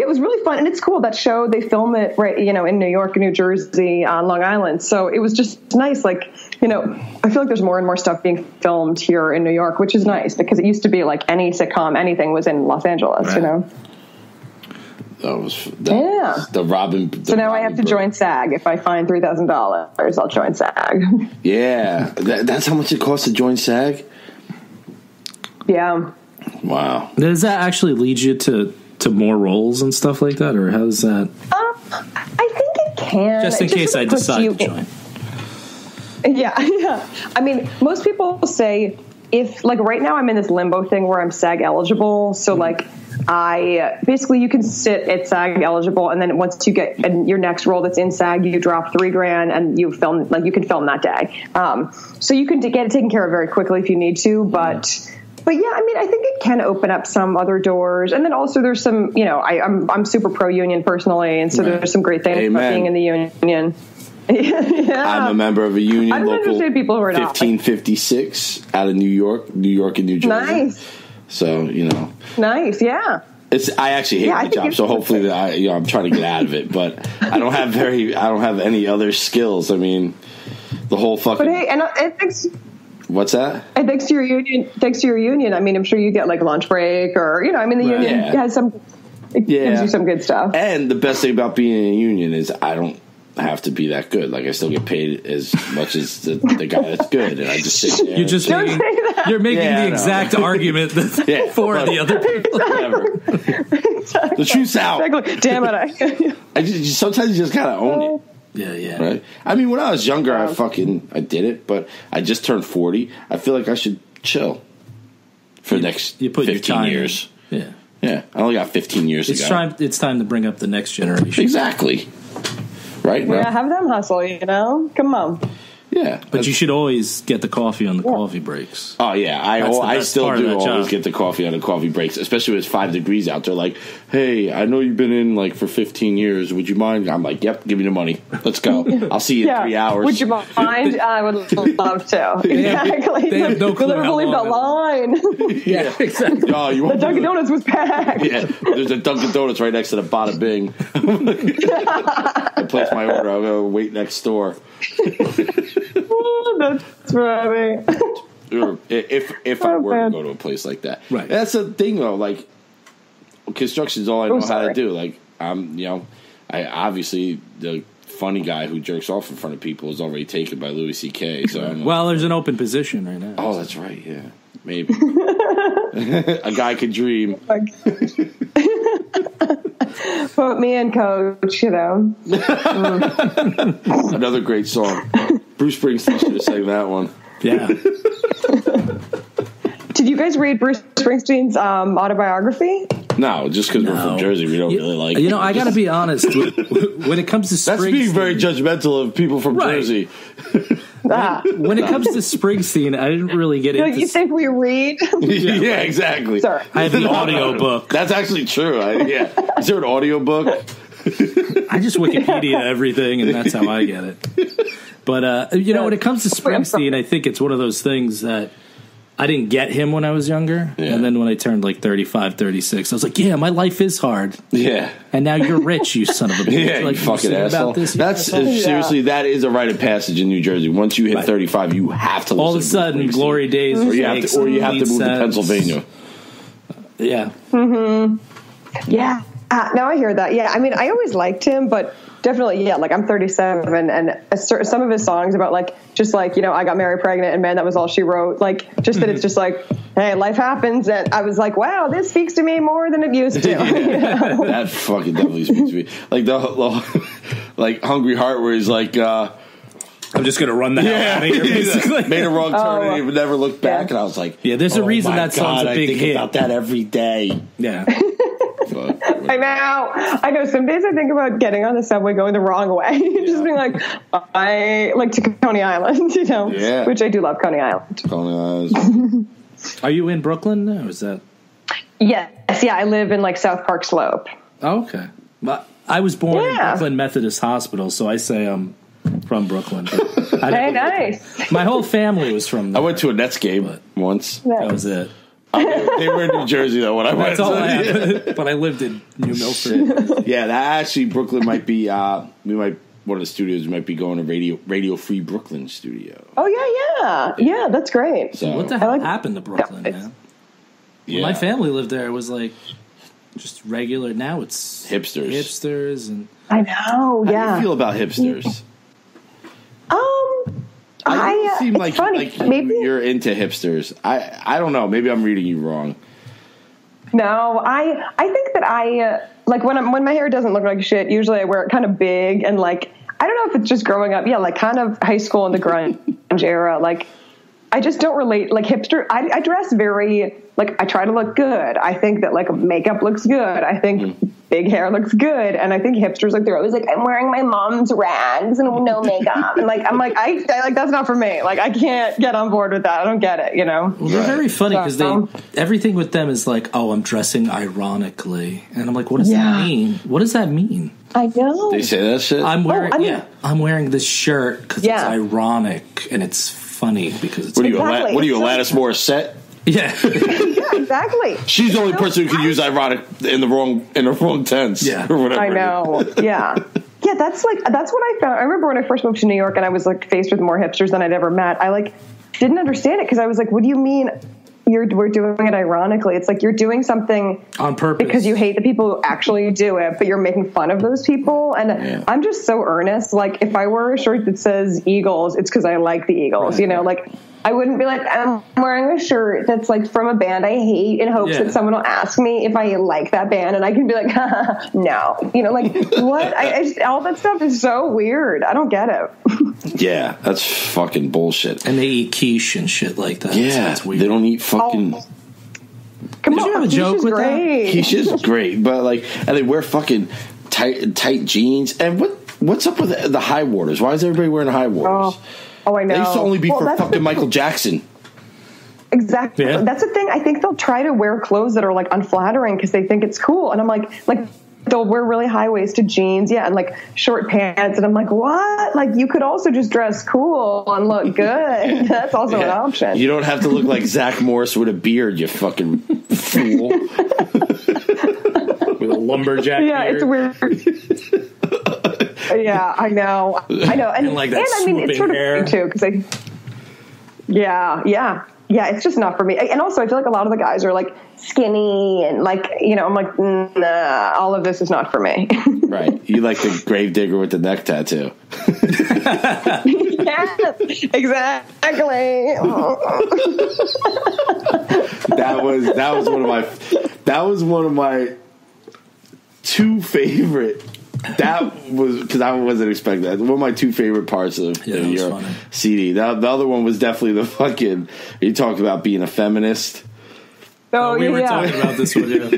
was really fun, and it's cool. That show, they film it right, in New York, New Jersey, on Long Island. So it was just nice. I feel there's more and more stuff being filmed here in New York, which is nice because it used to be any sitcom, anything was in Los Angeles. Right. That was the Robin. So now I have to join SAG. If I find $3,000, I'll join SAG. Yeah, that's how much it costs to join SAG. Yeah. Wow. Does that actually lead you to more roles and stuff like that, or how does that? I think it can. Just in case I decide to join. Yeah. I mean, most people say if right now I'm in this limbo thing where I'm SAG eligible, so Basically you can sit at SAG eligible, and then once you get your next role that's in SAG, you drop $3,000 and you can film that day. So you can get it taken care of very quickly if you need to, but yeah, I mean, I think it can open up some other doors. And then also there's some, I'm super pro-union personally, and so there's some great things about being in the union. Yeah. I'm a member of a union, I don't understand people who are 1556 out of New York and New Jersey. Nice. So, Nice, yeah. I actually hate my job, so hopefully I'm trying to get out of it, but I don't have any other skills. I mean, the whole fucking... But hey, and it's... What's that? And thanks to your union, I mean, I'm sure you get like lunch break or, the union has gives you some good stuff. And the best thing about being in a union is I don't have to be that good. Like, I still get paid as much as the guy that's good, and I just sit there. You're making the exact argument for the other people. Exactly. The truth's out. Exactly. Damn it. Sometimes you just gotta own it. Yeah. Right? I mean, when I was younger, I did it, but I just turned 40. I feel like I should chill for the next 15 years. In. Yeah. I only got 15 years to go. It's time to bring up the next generation. Exactly. Right? Yeah, have them hustle, Come on. Yeah. But you should always get the coffee on the coffee breaks. Oh, yeah. I still do always get the coffee on the coffee breaks, especially when it's 5 degrees out. They're like, hey, I know you've been in for 15 years. Would you mind? I'm like, yep, give me the money. Let's go. I'll see you in 3 hours. Would you mind? I would love to. Exactly. They have no clue. You'll never believe that line. Yeah, exactly. Oh, the Dunkin' Donuts was packed. Yeah, there's a Dunkin' Donuts right next to the Bada Bing. I place my order. I'll go wait next door. That's funny. If I were to go to a place like that, right? That's the thing, though. Like, construction's all I know how to do. Like, I obviously the funny guy who jerks off in front of people is already taken by Louis C.K. So there's an open position right now. Oh, that's right. Yeah, maybe a guy could dream. Put me in, coach. Another great song. Bruce Springsteen should have sang that one. Yeah. Did you guys read Bruce Springsteen's autobiography? No, just because we're from Jersey, we don't really like it. I got to be honest. When it comes to Springsteen... That's being very judgmental of people from Jersey. When it comes to Springsteen, I didn't really get into... You think we read? Yeah, exactly. Sorry. I have the audio book. That's actually true. Is there an audio book? I just Wikipedia everything, and that's how I get it. But, when it comes to Springsteen, I think it's one of those things that I didn't get him when I was younger. Yeah. And then when I turned 35, 36, I was like, yeah, my life is hard. Yeah. And now you're rich, you son of a bitch. Yeah, you fucking asshole. Seriously, that is a rite of passage in New Jersey. Once you hit 35, you have to listen. All of a sudden, Glory Days. Or you have to move to Pennsylvania. Yeah. Mm-hmm. Yeah. Now I hear that. Yeah. I mean, I always liked him, but definitely, I'm 37, and some of his songs about I got Mary pregnant, and man, that was all she wrote. Just that it's just hey, life happens, and I was like, wow, this speaks to me more than it used to. That fucking definitely speaks to me. The Hungry Heart, where he's like, I'm just gonna run the hell out of here. Basically, made a wrong turn and never looked back, and I was like, there's a reason that song's a big hit. I think about that every day. Yeah. I know. Some days I think about getting on the subway going the wrong way, just being I like to Coney Island, which I do love Coney Island. Coney Island. Are you in Brooklyn now? Is that? Yes. Yeah, I live in South Park Slope. Oh, okay. But I was born in Brooklyn Methodist Hospital, so I say I'm from Brooklyn. Hey, nice. My whole family was from there. I went to a Nets game once. That was it. They were in New Jersey though when I went. That's all I had. But I lived in New Milford. Yeah, that actually Brooklyn might be. One of the studios might be going to Radio Free Brooklyn studio. Oh yeah. That's great. So what the hell happened to Brooklyn, man? Yeah. When my family lived there, it was just regular. Now it's hipsters, and I know. Yeah. How do you feel about hipsters? I seem like maybe you're into hipsters. I don't know. Maybe I'm reading you wrong. No, I think that I when my hair doesn't look like shit. Usually I wear it kind of big and I don't know if it's just growing up. Yeah, kind of high school and the grunge era. I just don't relate hipster. I dress very like, I try to look good. I think that, like, makeup looks good. I think big hair looks good. And I think hipsters, like, they're always like, I'm wearing my mom's rags and no makeup. And, like, I'm like, I like, that's not for me. Like, I can't get on board with that. I don't get it, you know? Well, they're very funny because everything with them is like, oh, I'm dressing ironically. And I'm like, what does that mean? What does that mean? I know. They say that shit? I'm wearing this shirt because it's ironic and it's funny because it's... What are you, Alanis Morissette? Yeah. Yeah, exactly. She's the only person who can use ironic in the wrong tense. Yeah. Or whatever. I know. Yeah. Yeah, that's what I found. I remember when I first moved to New York and I was, like, faced with more hipsters than I'd ever met. I, like, didn't understand it because I was like, what do you mean we're doing it ironically? It's like you're doing something on purpose because you hate the people who actually do it, but you're making fun of those people. And I'm just so earnest. Like, if I wear a shirt that says Eagles, it's because I like the Eagles, right, you know, like I wouldn't be like, I'm wearing a shirt that's like from a band I hate in hopes that someone will ask me if I like that band, and I can be like, no, you know, like what? I just, all that stuff is so weird. I don't get it. Yeah, that's fucking bullshit. And they eat quiche and shit like that. Yeah, so that's weird. They don't eat fucking... Come Did on, you have a joke with great. that? Quiche is great, but like, and they wear fucking tight jeans. And what's up with the high waters? Why is everybody wearing high waters? Oh, I know. They used to only be for fucking Michael Jackson. Exactly. Yeah. That's the thing. I think they'll try to wear clothes that are like unflattering because they think it's cool. And I'm like they'll wear really high-waisted jeans, and like short pants. And I'm like, what? Like, you could also just dress cool and look good. That's also an option. You don't have to look like Zach Morris with a beard, you fucking fool. With a lumberjack beard. It's weird. Yeah, I know. And like that I mean, it's sort of hair. too because it's just not for me. And also, I feel like a lot of the guys are like skinny and like, you know, I'm like, nah, all of this is not for me. Right. You like the gravedigger with the neck tattoo. Yes, exactly. That was one of my two favorite. That was because I wasn't expecting that. One of my two favorite parts of your funny. CD. The other one was definitely the fucking. You talked about being a feminist. Oh, we were talking about this one. Yeah.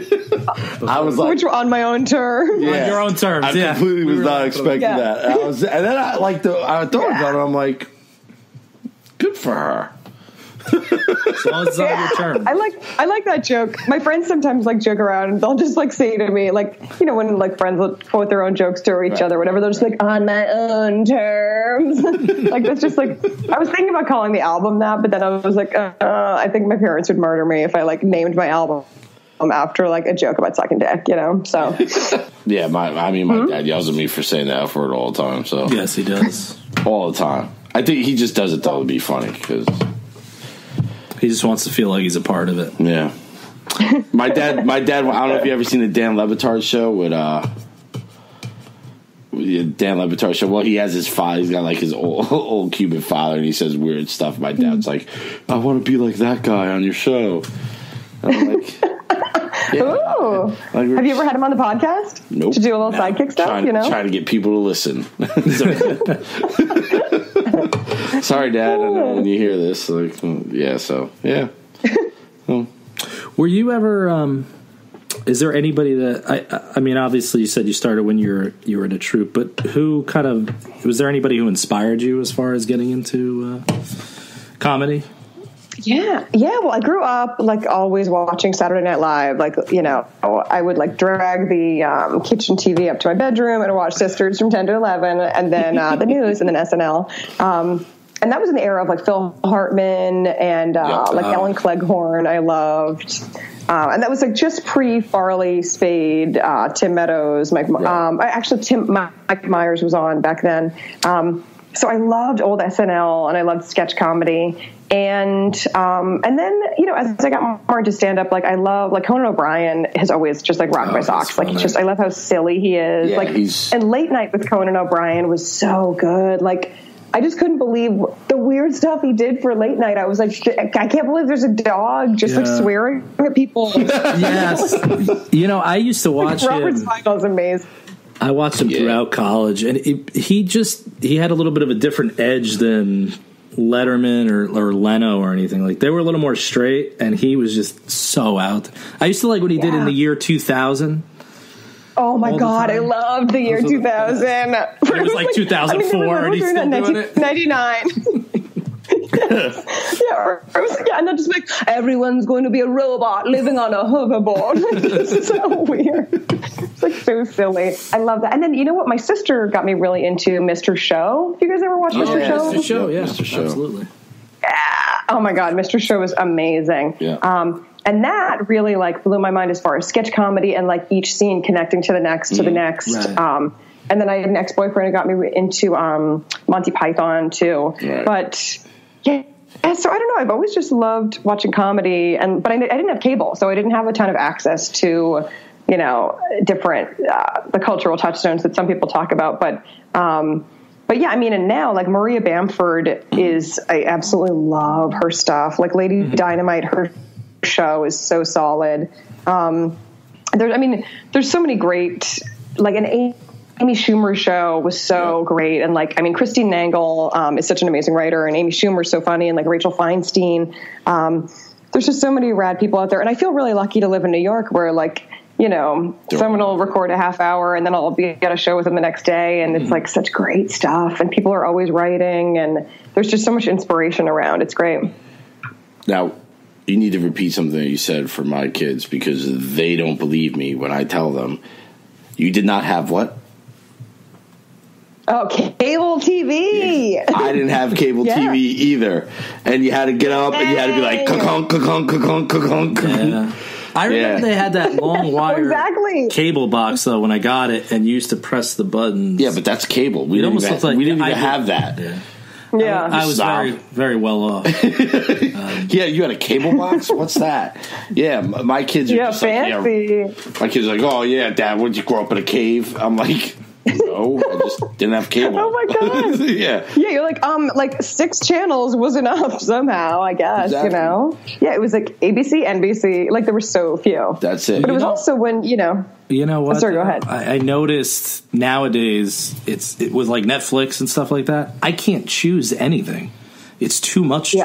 I was like, which were on my own terms. Yeah. On your own terms. I completely was not expecting that. And then I thought about it. I'm like, good for her. As long as it's on your terms. I like that joke. My friends sometimes like joke around and they'll just like say to me, like, you know, when like friends will quote their own jokes to each other, whatever, they're just like, on my own terms. Like, that's just like, I was thinking about calling the album that, but then I was like, I think my parents would murder me if I like named my album after like a joke about sucking dick, you know? So yeah, my dad yells at me for saying that F word all the time. So yes, he does. All the time. I think he just does it though to be funny because he just wants to feel like he's a part of it. Yeah. My dad, I don't know if you ever seen the Dan Le Batard show with Dan Le Batard show. Well, he has his father. He's got like his old Cuban father, and he says weird stuff. My dad's like, I want to be like that guy on your show. And I'm like, yeah. Ooh. Have you ever had him on the podcast? Nope. To do a little sidekick stuff, Trying to get people to listen. Sorry, Dad. I know when you hear this. Like, yeah, so, yeah. Were you ever, is there anybody that, I mean, obviously you said you started when you were in a troupe, but who kind of, was there anybody who inspired you as far as getting into comedy? Yeah. Well, I grew up like always watching Saturday Night Live. Like, you know, I would like drag the kitchen TV up to my bedroom and watch Sisters from 10 to 11 and then the news and then SNL. And that was in the era of like Phil Hartman and like Ellen Cleghorn I loved. And that was like just pre-Farley, Spade, Tim Meadows, Mike Myers was on back then. So I loved old SNL and I loved sketch comedy. And then, you know, as I got more into stand-up, like I love, like Conan O'Brien has always just like rocked my socks. Like it's just, I love how silly he is. Yeah, like, and Late Night with Conan O'Brien was so good. Like, I just couldn't believe the weird stuff he did for Late Night. I was like, I can't believe there's a dog just like swearing at people. Yes. You know, I used to watch Robert him. Spiegel's amazing. I watched him throughout college, and he had a little bit of a different edge than Letterman or Leno or anything. Like, they were a little more straight, and he was just so out. I used to like what he did in the year 2000. Oh my God, I loved the year 2000. It was like 2004, and he's still doing it. 1999. And they're just like, everyone's going to be a robot living on a hoverboard. It's so weird. It's like so silly. I love that. And then, you know what? My sister got me really into Mr. Show. Have you guys ever watched Mr. Show? Mr. Show, yeah. Mr. Show. Absolutely. Yeah. Oh my God, Mr. Show is amazing. Yeah. And that really like blew my mind as far as sketch comedy and like each scene connecting to the next to the next. Right. And then I had an ex-boyfriend who got me into Monty Python too. Right. But yeah, so I don't know. I've always just loved watching comedy, but I didn't have cable, so I didn't have a ton of access to, you know, different the cultural touchstones that some people talk about. But yeah, I mean, and now like Maria Bamford I absolutely love her stuff. Like Lady Dynamite, her show is so solid. There's so many great, like an Amy Schumer show was so great. And like, I mean, Christine Nangle is such an amazing writer, and Amy Schumer's so funny, and like Rachel Feinstein. There's just so many rad people out there. And I feel really lucky to live in New York where like, you know, someone will record a half hour and then I'll be at a show with them the next day. And it's like such great stuff, and people are always writing, and there's just so much inspiration around. It's great. Now, you need to repeat something that you said for my kids, because they don't believe me when I tell them. You did not have what? Oh, cable TV. I didn't have cable TV either. And you had to get up and you had to be like, ka-conk, ka-conk, ka-conk, ka-conk. Yeah. I remember they had that long wire cable box, though, when I got it, and you used to press the buttons. Yeah, but that's cable. We didn't even have that. Yeah. I was very, very well off. Yeah, you had a cable box? What's that? Yeah, my kids are just fancy. like, my kids are like, oh, yeah, Dad, would you grow up in a cave? I'm like, no, I just didn't have cable. Oh my God. Yeah, you're like 6 channels was enough somehow, I guess. Exactly. You know. Yeah, it was like ABC, NBC. Like there were so few. That's it. But it was also when you know what? Sorry, go ahead. I noticed nowadays it with like Netflix and stuff like that. I can't choose anything. It's too much choice.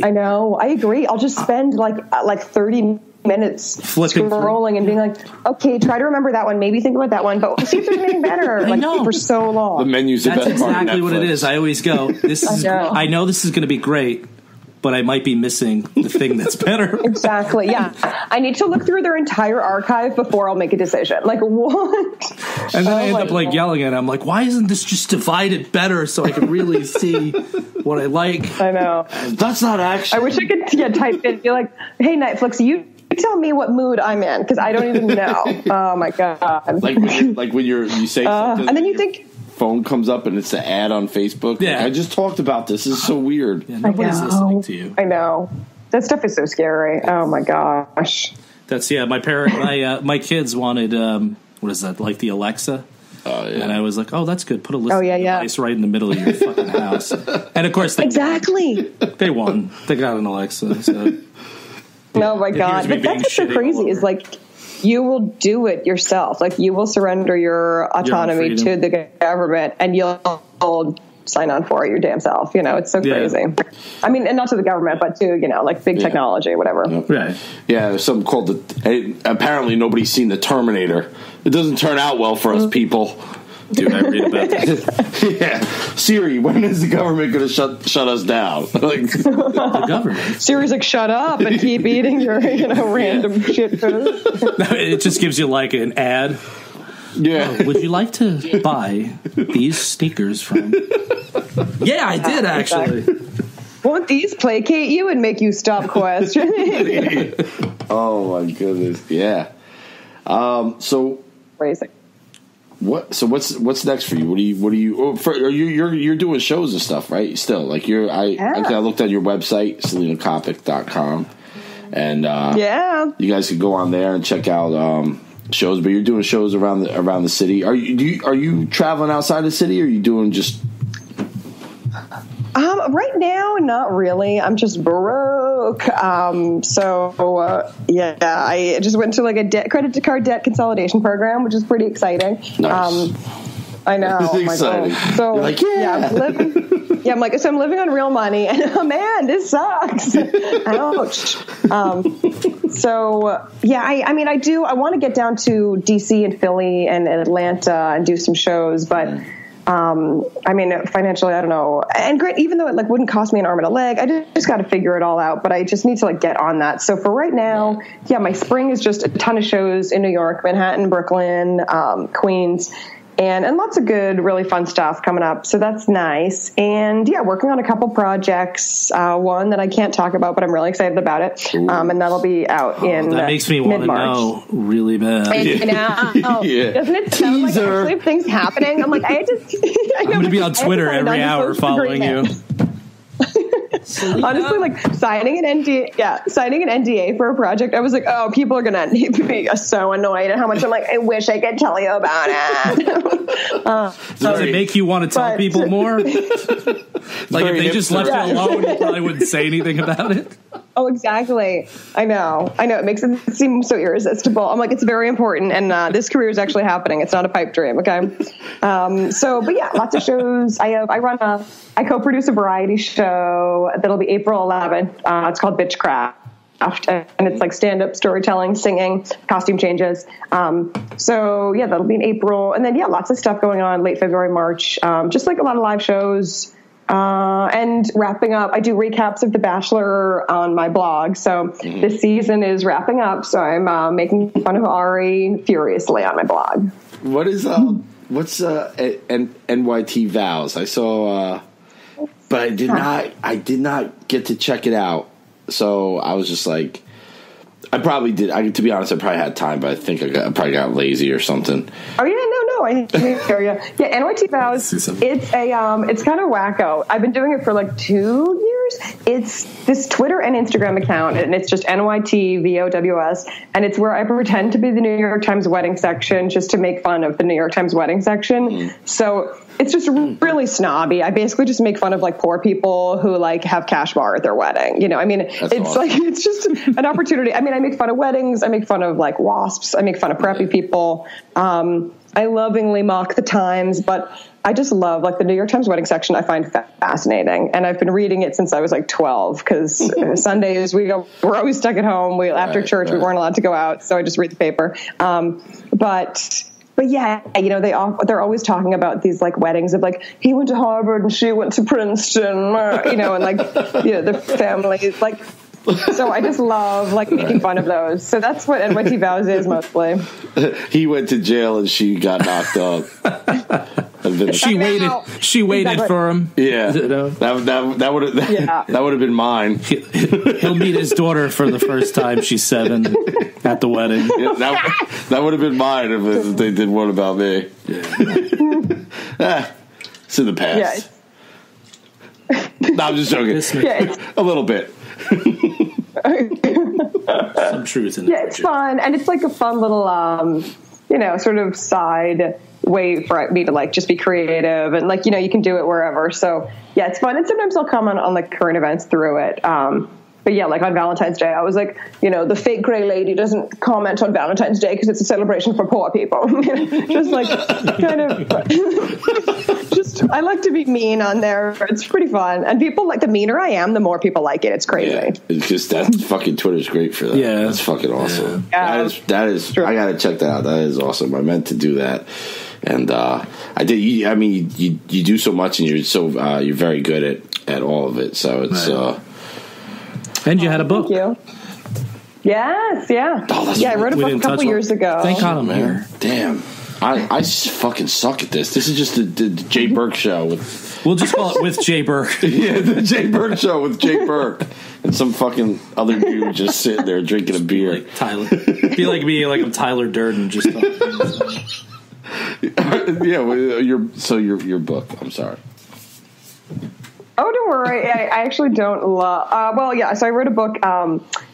I know. I agree. I'll just spend like 30 minutes flipping scrolling and being like, okay, try to remember that one. Maybe think about that one, but see if there's anything better. For so long. The menu's the best part of Netflix. That's exactly what it is. I always go, I know this is going to be great, but I might be missing the thing that's better. Exactly, yeah. I need to look through their entire archive before I'll make a decision. Like, what? And then I end up like yelling at it. I'm like, why isn't this just divided better so I can really see what I like? I know. That's not actually. I wish I could type in and be like, hey, Netflix, you tell me what mood I'm in, because I don't even know. Oh, my God. Like when you say something. And then you think. Phone comes up and it's an ad on Facebook. Yeah. Like, I just talked about this. This is so weird. Yeah, nobody's listening to you. I know. That stuff is so scary. Oh my gosh. That's my kids wanted what is that, like the Alexa? Oh yeah. And I was like, oh, that's good. Put a listening device right in the middle of your fucking house. And of course they won. They got an Alexa. So oh my God. But that's what's so crazy is like you will do it yourself. Like you will surrender your autonomy to the government, and you'll sign on for it your damn self. You know, it's so crazy. I mean, and not to the government, but to, like big technology, whatever. Right. Yeah, there's something called apparently nobody's seen the Terminator. It doesn't turn out well for us people. Dude, I read about that. Yeah. Siri, when is the government going to shut us down? Like, the government. Siri's like, shut up and keep eating your, random shit food. No, it just gives you like an ad. Yeah. Oh, would you like to buy these sneakers from? Yeah, I did actually. Exactly. Won't these placate you and make you stop questioning? Oh my goodness. Yeah. So crazy. What's next for you? You're doing shows and stuff, right? Still, like I looked at your website, SelenaCoppock.com, and you guys can go on there and check out shows. But you're doing shows around the city. Are you traveling outside the city, or are you doing just? Right now, not really. I'm just broke. I just went to like a credit card debt consolidation program, which is pretty exciting. Nice. I know. Exciting. So you're like, yeah. Yeah, I'm like, so I'm living on real money, and oh man, this sucks. Ouch. So yeah, I mean, I want to get down to DC and Philly and Atlanta and do some shows, but I mean, financially, I don't know. And great, even though it like wouldn't cost me an arm and a leg, I just got to figure it all out. But I just need to like get on that. So for right now, yeah, my spring is just a ton of shows in New York, Manhattan, Brooklyn, Queens. And lots of good, really fun stuff coming up. So that's nice. And yeah, working on a couple projects. One that I can't talk about, but I'm really excited about it. And that'll be out in that makes me want to know really bad. I know. Yeah. Doesn't it sound like actually things happening? I'm like, I'm going to be on Twitter every hour following you. Selena? Honestly, like signing an NDA for a project, I was like, oh, people are gonna be so annoyed at how much I'm like, I wish I could tell you about it. Does it make you want to tell people more? Like if they just left it alone, you probably wouldn't say anything about it. Oh, exactly. I know. It makes it seem so irresistible. I'm like, it's very important, and this career is actually happening. It's not a pipe dream. Okay. But yeah, lots of shows. I co-produce a variety show that'll be April 11th. It's called Bitchcraft. And it's like stand-up, storytelling, singing, costume changes. So yeah, that'll be in April. And then yeah, lots of stuff going on late February, March. Just like a lot of live shows. And wrapping up, I do recaps of The Bachelor on my blog. So this season is wrapping up. So I'm making fun of Ari furiously on my blog. What is what's NYT Vows? I saw, but I did not get to check it out. So I was just like, I probably did. To be honest, I probably had time, but I think I probably got lazy or something. Oh yeah, no. I hear you. Yeah, NYT Vows. It's kind of wacko. I've been doing it for like 2 years. It's this Twitter and Instagram account, and it's just NYT VOWS, and it's where I pretend to be the New York Times wedding section just to make fun of the New York Times wedding section. So it's just really snobby. I basically just make fun of like poor people who like have cash bar at their wedding. You know, I mean, it's awesome. Like it's just an opportunity. I mean, I make fun of weddings. I make fun of like WASPs. I make fun of preppy people. I lovingly mock the Times, but I just love like the New York Times wedding section. I find fascinating, and I've been reading it since I was like 12 because Sundays we're always stuck at home. After church we weren't allowed to go out, so I just read the paper. But yeah, you know, they're always talking about these like weddings of like he went to Harvard and she went to Princeton, you know, and like the family like. So I just love like making fun of those. So that's what NYT Vows is mostly. He went to jail and she got knocked up. She waited for him. Yeah, that would have been mine. He'll meet his daughter for the first time. She's 7 at the wedding. Yeah, that would have been mine if they did one about me. Yeah. It's in the past. Yeah, no, I'm just joking. A little bit. Some truth in it. Yeah, it's fun, and it's like a fun little, sort of side way for me to like just be creative, and like you can do it wherever. So yeah, it's fun, and sometimes I'll comment on like current events through it. But yeah, like on Valentine's Day, I was like, the fake gray lady doesn't comment on Valentine's Day because it's a celebration for poor people. Just like kind of, I like to be mean on there. It's pretty fun. And people like, the meaner I am, the more people like it. It's crazy. Yeah, it's just that fucking Twitter's great for that. Yeah. That's fucking awesome. Yeah. That is true. I got to check that out. That is awesome. I meant to do that. And I did. You do so much, and you're very good at all of it. So it's. Right. And you had a book. Thank you. Yes, yeah. Oh, I wrote a book a couple years ago. Thank God I'm here. Damn. I fucking suck at this. This is just the Jay Burke show. We'll just call it With Jay Burke. Yeah, the Jay Burke show with Jay Burke. And some fucking other dude just sitting there drinking a beer. Like Tyler. Be like me, like I'm Tyler Durden. Just your book. I'm sorry. Oh, don't worry. I actually don't love... so I wrote a book.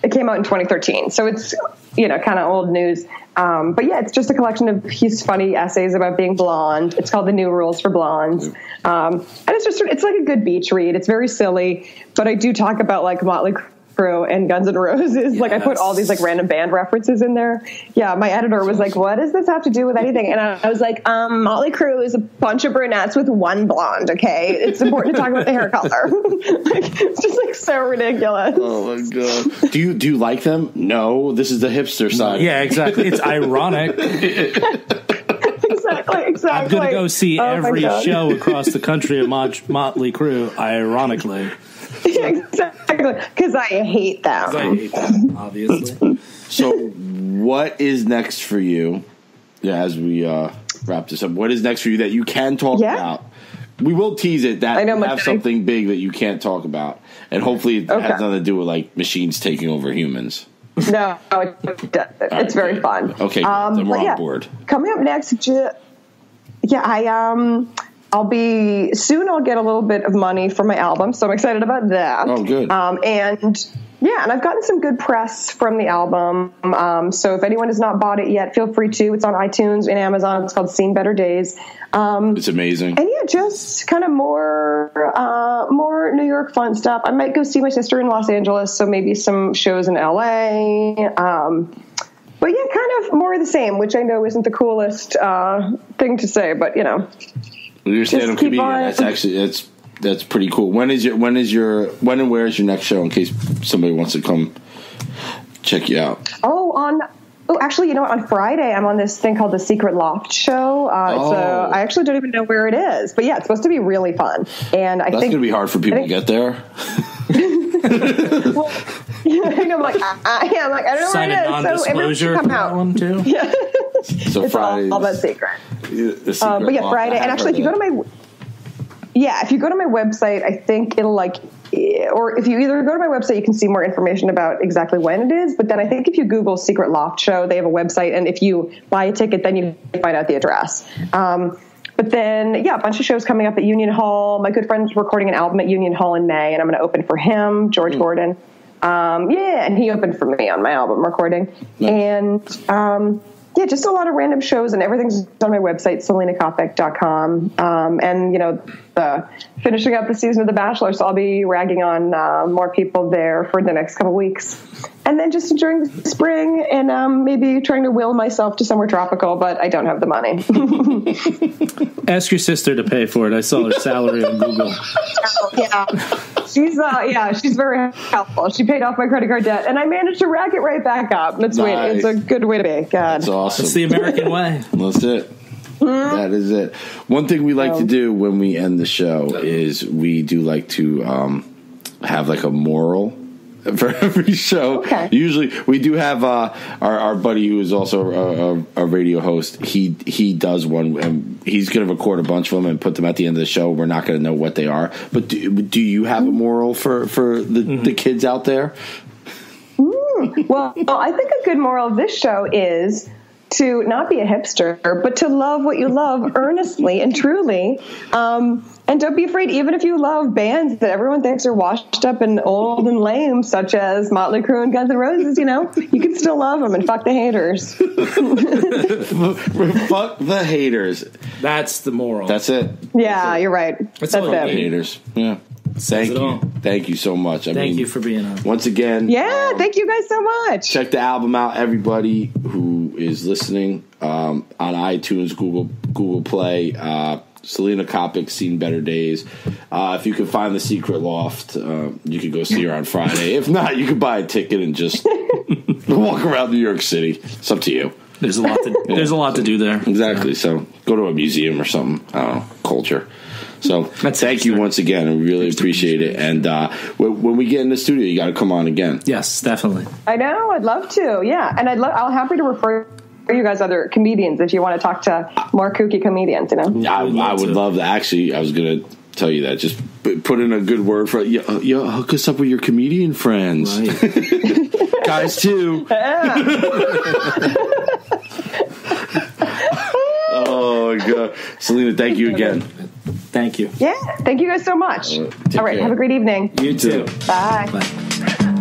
It came out in 2013. So it's, kind of old news. But yeah, it's just a collection of funny essays about being blonde. It's called The New Rules for Blondes. And it's like a good beach read. It's very silly. But I do talk about like Motley Crew and Guns N' Roses. Yes. Like I put all these like random band references in there. Yeah, my editor was like, "What does this have to do with anything?" And I was like, "Motley Crue is a bunch of brunettes with one blonde. Okay, it's important to talk about the hair color." Like, it's just like so ridiculous. Oh my god! Do you like them? No, this is the hipster side. Yeah, exactly. It's ironic. Exactly. I'm going to go see every show across the country of Motley Crue, ironically. Exactly, because I hate them. Obviously. So, what is next for you? Yeah, as we wrap this up, what is next for you that you can talk about? We will tease it that you have something big that you can't talk about, and hopefully it has nothing to do with like machines taking over humans. No, it's very fun. Okay, then we're on board. Coming up next, I'll be soon. I'll get a little bit of money for my album, so I'm excited about that. Oh, good. And I've gotten some good press from the album. So if anyone has not bought it yet, feel free to. It's on iTunes and Amazon. It's called Seen Better Days. It's amazing. And just kind of more New York fun stuff. I might go see my sister in Los Angeles, so maybe some shows in LA. But yeah, kind of more of the same, which I know isn't the coolest thing to say, but You're a stand-up comedian. That's pretty cool. When and where is your next show in case somebody wants to come check you out? Actually, on Friday I'm on this thing called the Secret Loft Show. I actually don't even know where it is, but yeah, it's supposed to be really fun. And I think that's going to be hard for people to get there. Well, I'm like, I don't know Sign where it is. non-disclosure come out. One too. Yeah. So it's Friday, all about secret. But yeah, Friday. And actually, if you go to my website, I think it'll or if you either go to my website, you can see more information about exactly when it is. But then I think if you Google Secret Loft Show, they have a website. And if you buy a ticket, then you find out the address. But then, a bunch of shows coming up at Union Hall. My good friend's recording an album at Union Hall in May, and I'm going to open for him, George Gordon. And he opened for me on my album recording. Nice. And, just a lot of random shows, and everything's on my website, selenacoppock.com. And, finishing up the season of The Bachelor, so I'll be ragging on more people there for the next couple weeks. And then just enjoying the spring and maybe trying to will myself to somewhere tropical, but I don't have the money. Ask your sister to pay for it. I saw her salary on Google. She's very helpful. She paid off my credit card debt, and I managed to rack it right back up. It's a good way to be. God. That's awesome. That's the American way. That's it. That is it. One thing we like to do when we end the show is we do like to have like a moral for every show. Okay. Usually we do have our buddy who is also a radio host. He does one, and he's going to record a bunch of them and put them at the end of the show. We're not going to know what they are. But do you have a moral for the kids out there? Well, I think a good moral of this show is to not be a hipster, but to love what you love earnestly and truly. And don't be afraid, even if you love bands that everyone thinks are washed up and old and lame, such as Motley Crue and Guns N' Roses, you can still love them and fuck the haters. Fuck the haters. That's the moral. That's it. Yeah, you're right. That's it. Haters. Yeah. Thank you so much. Thank you for being on. Once again. Yeah, thank you guys so much. Check the album out, everybody who is listening, on iTunes, Google Play, Selena Coppock, Seen Better Days. If you can find the Secret Loft, you could go see her on Friday. If not, you could buy a ticket and just walk around New York City. It's up to you. There's a lot to do there. Exactly. So go to a museum or something. I don't know, culture. So thank you once again. I really appreciate it. And when we get in the studio, you got to come on again. Yes, definitely. I know. I'd love to. Yeah. And I'll happy to refer you guys other comedians if you want to talk to more kooky comedians, Yeah, I would love that. Actually, I was going to tell you that. Just put in a good word for hook us up with your comedian friends. Right. Guys, too. Oh, my God. Selena, thank you again. Thank you. Yeah, thank you guys so much. All right, have a great evening. You too. Bye. Bye.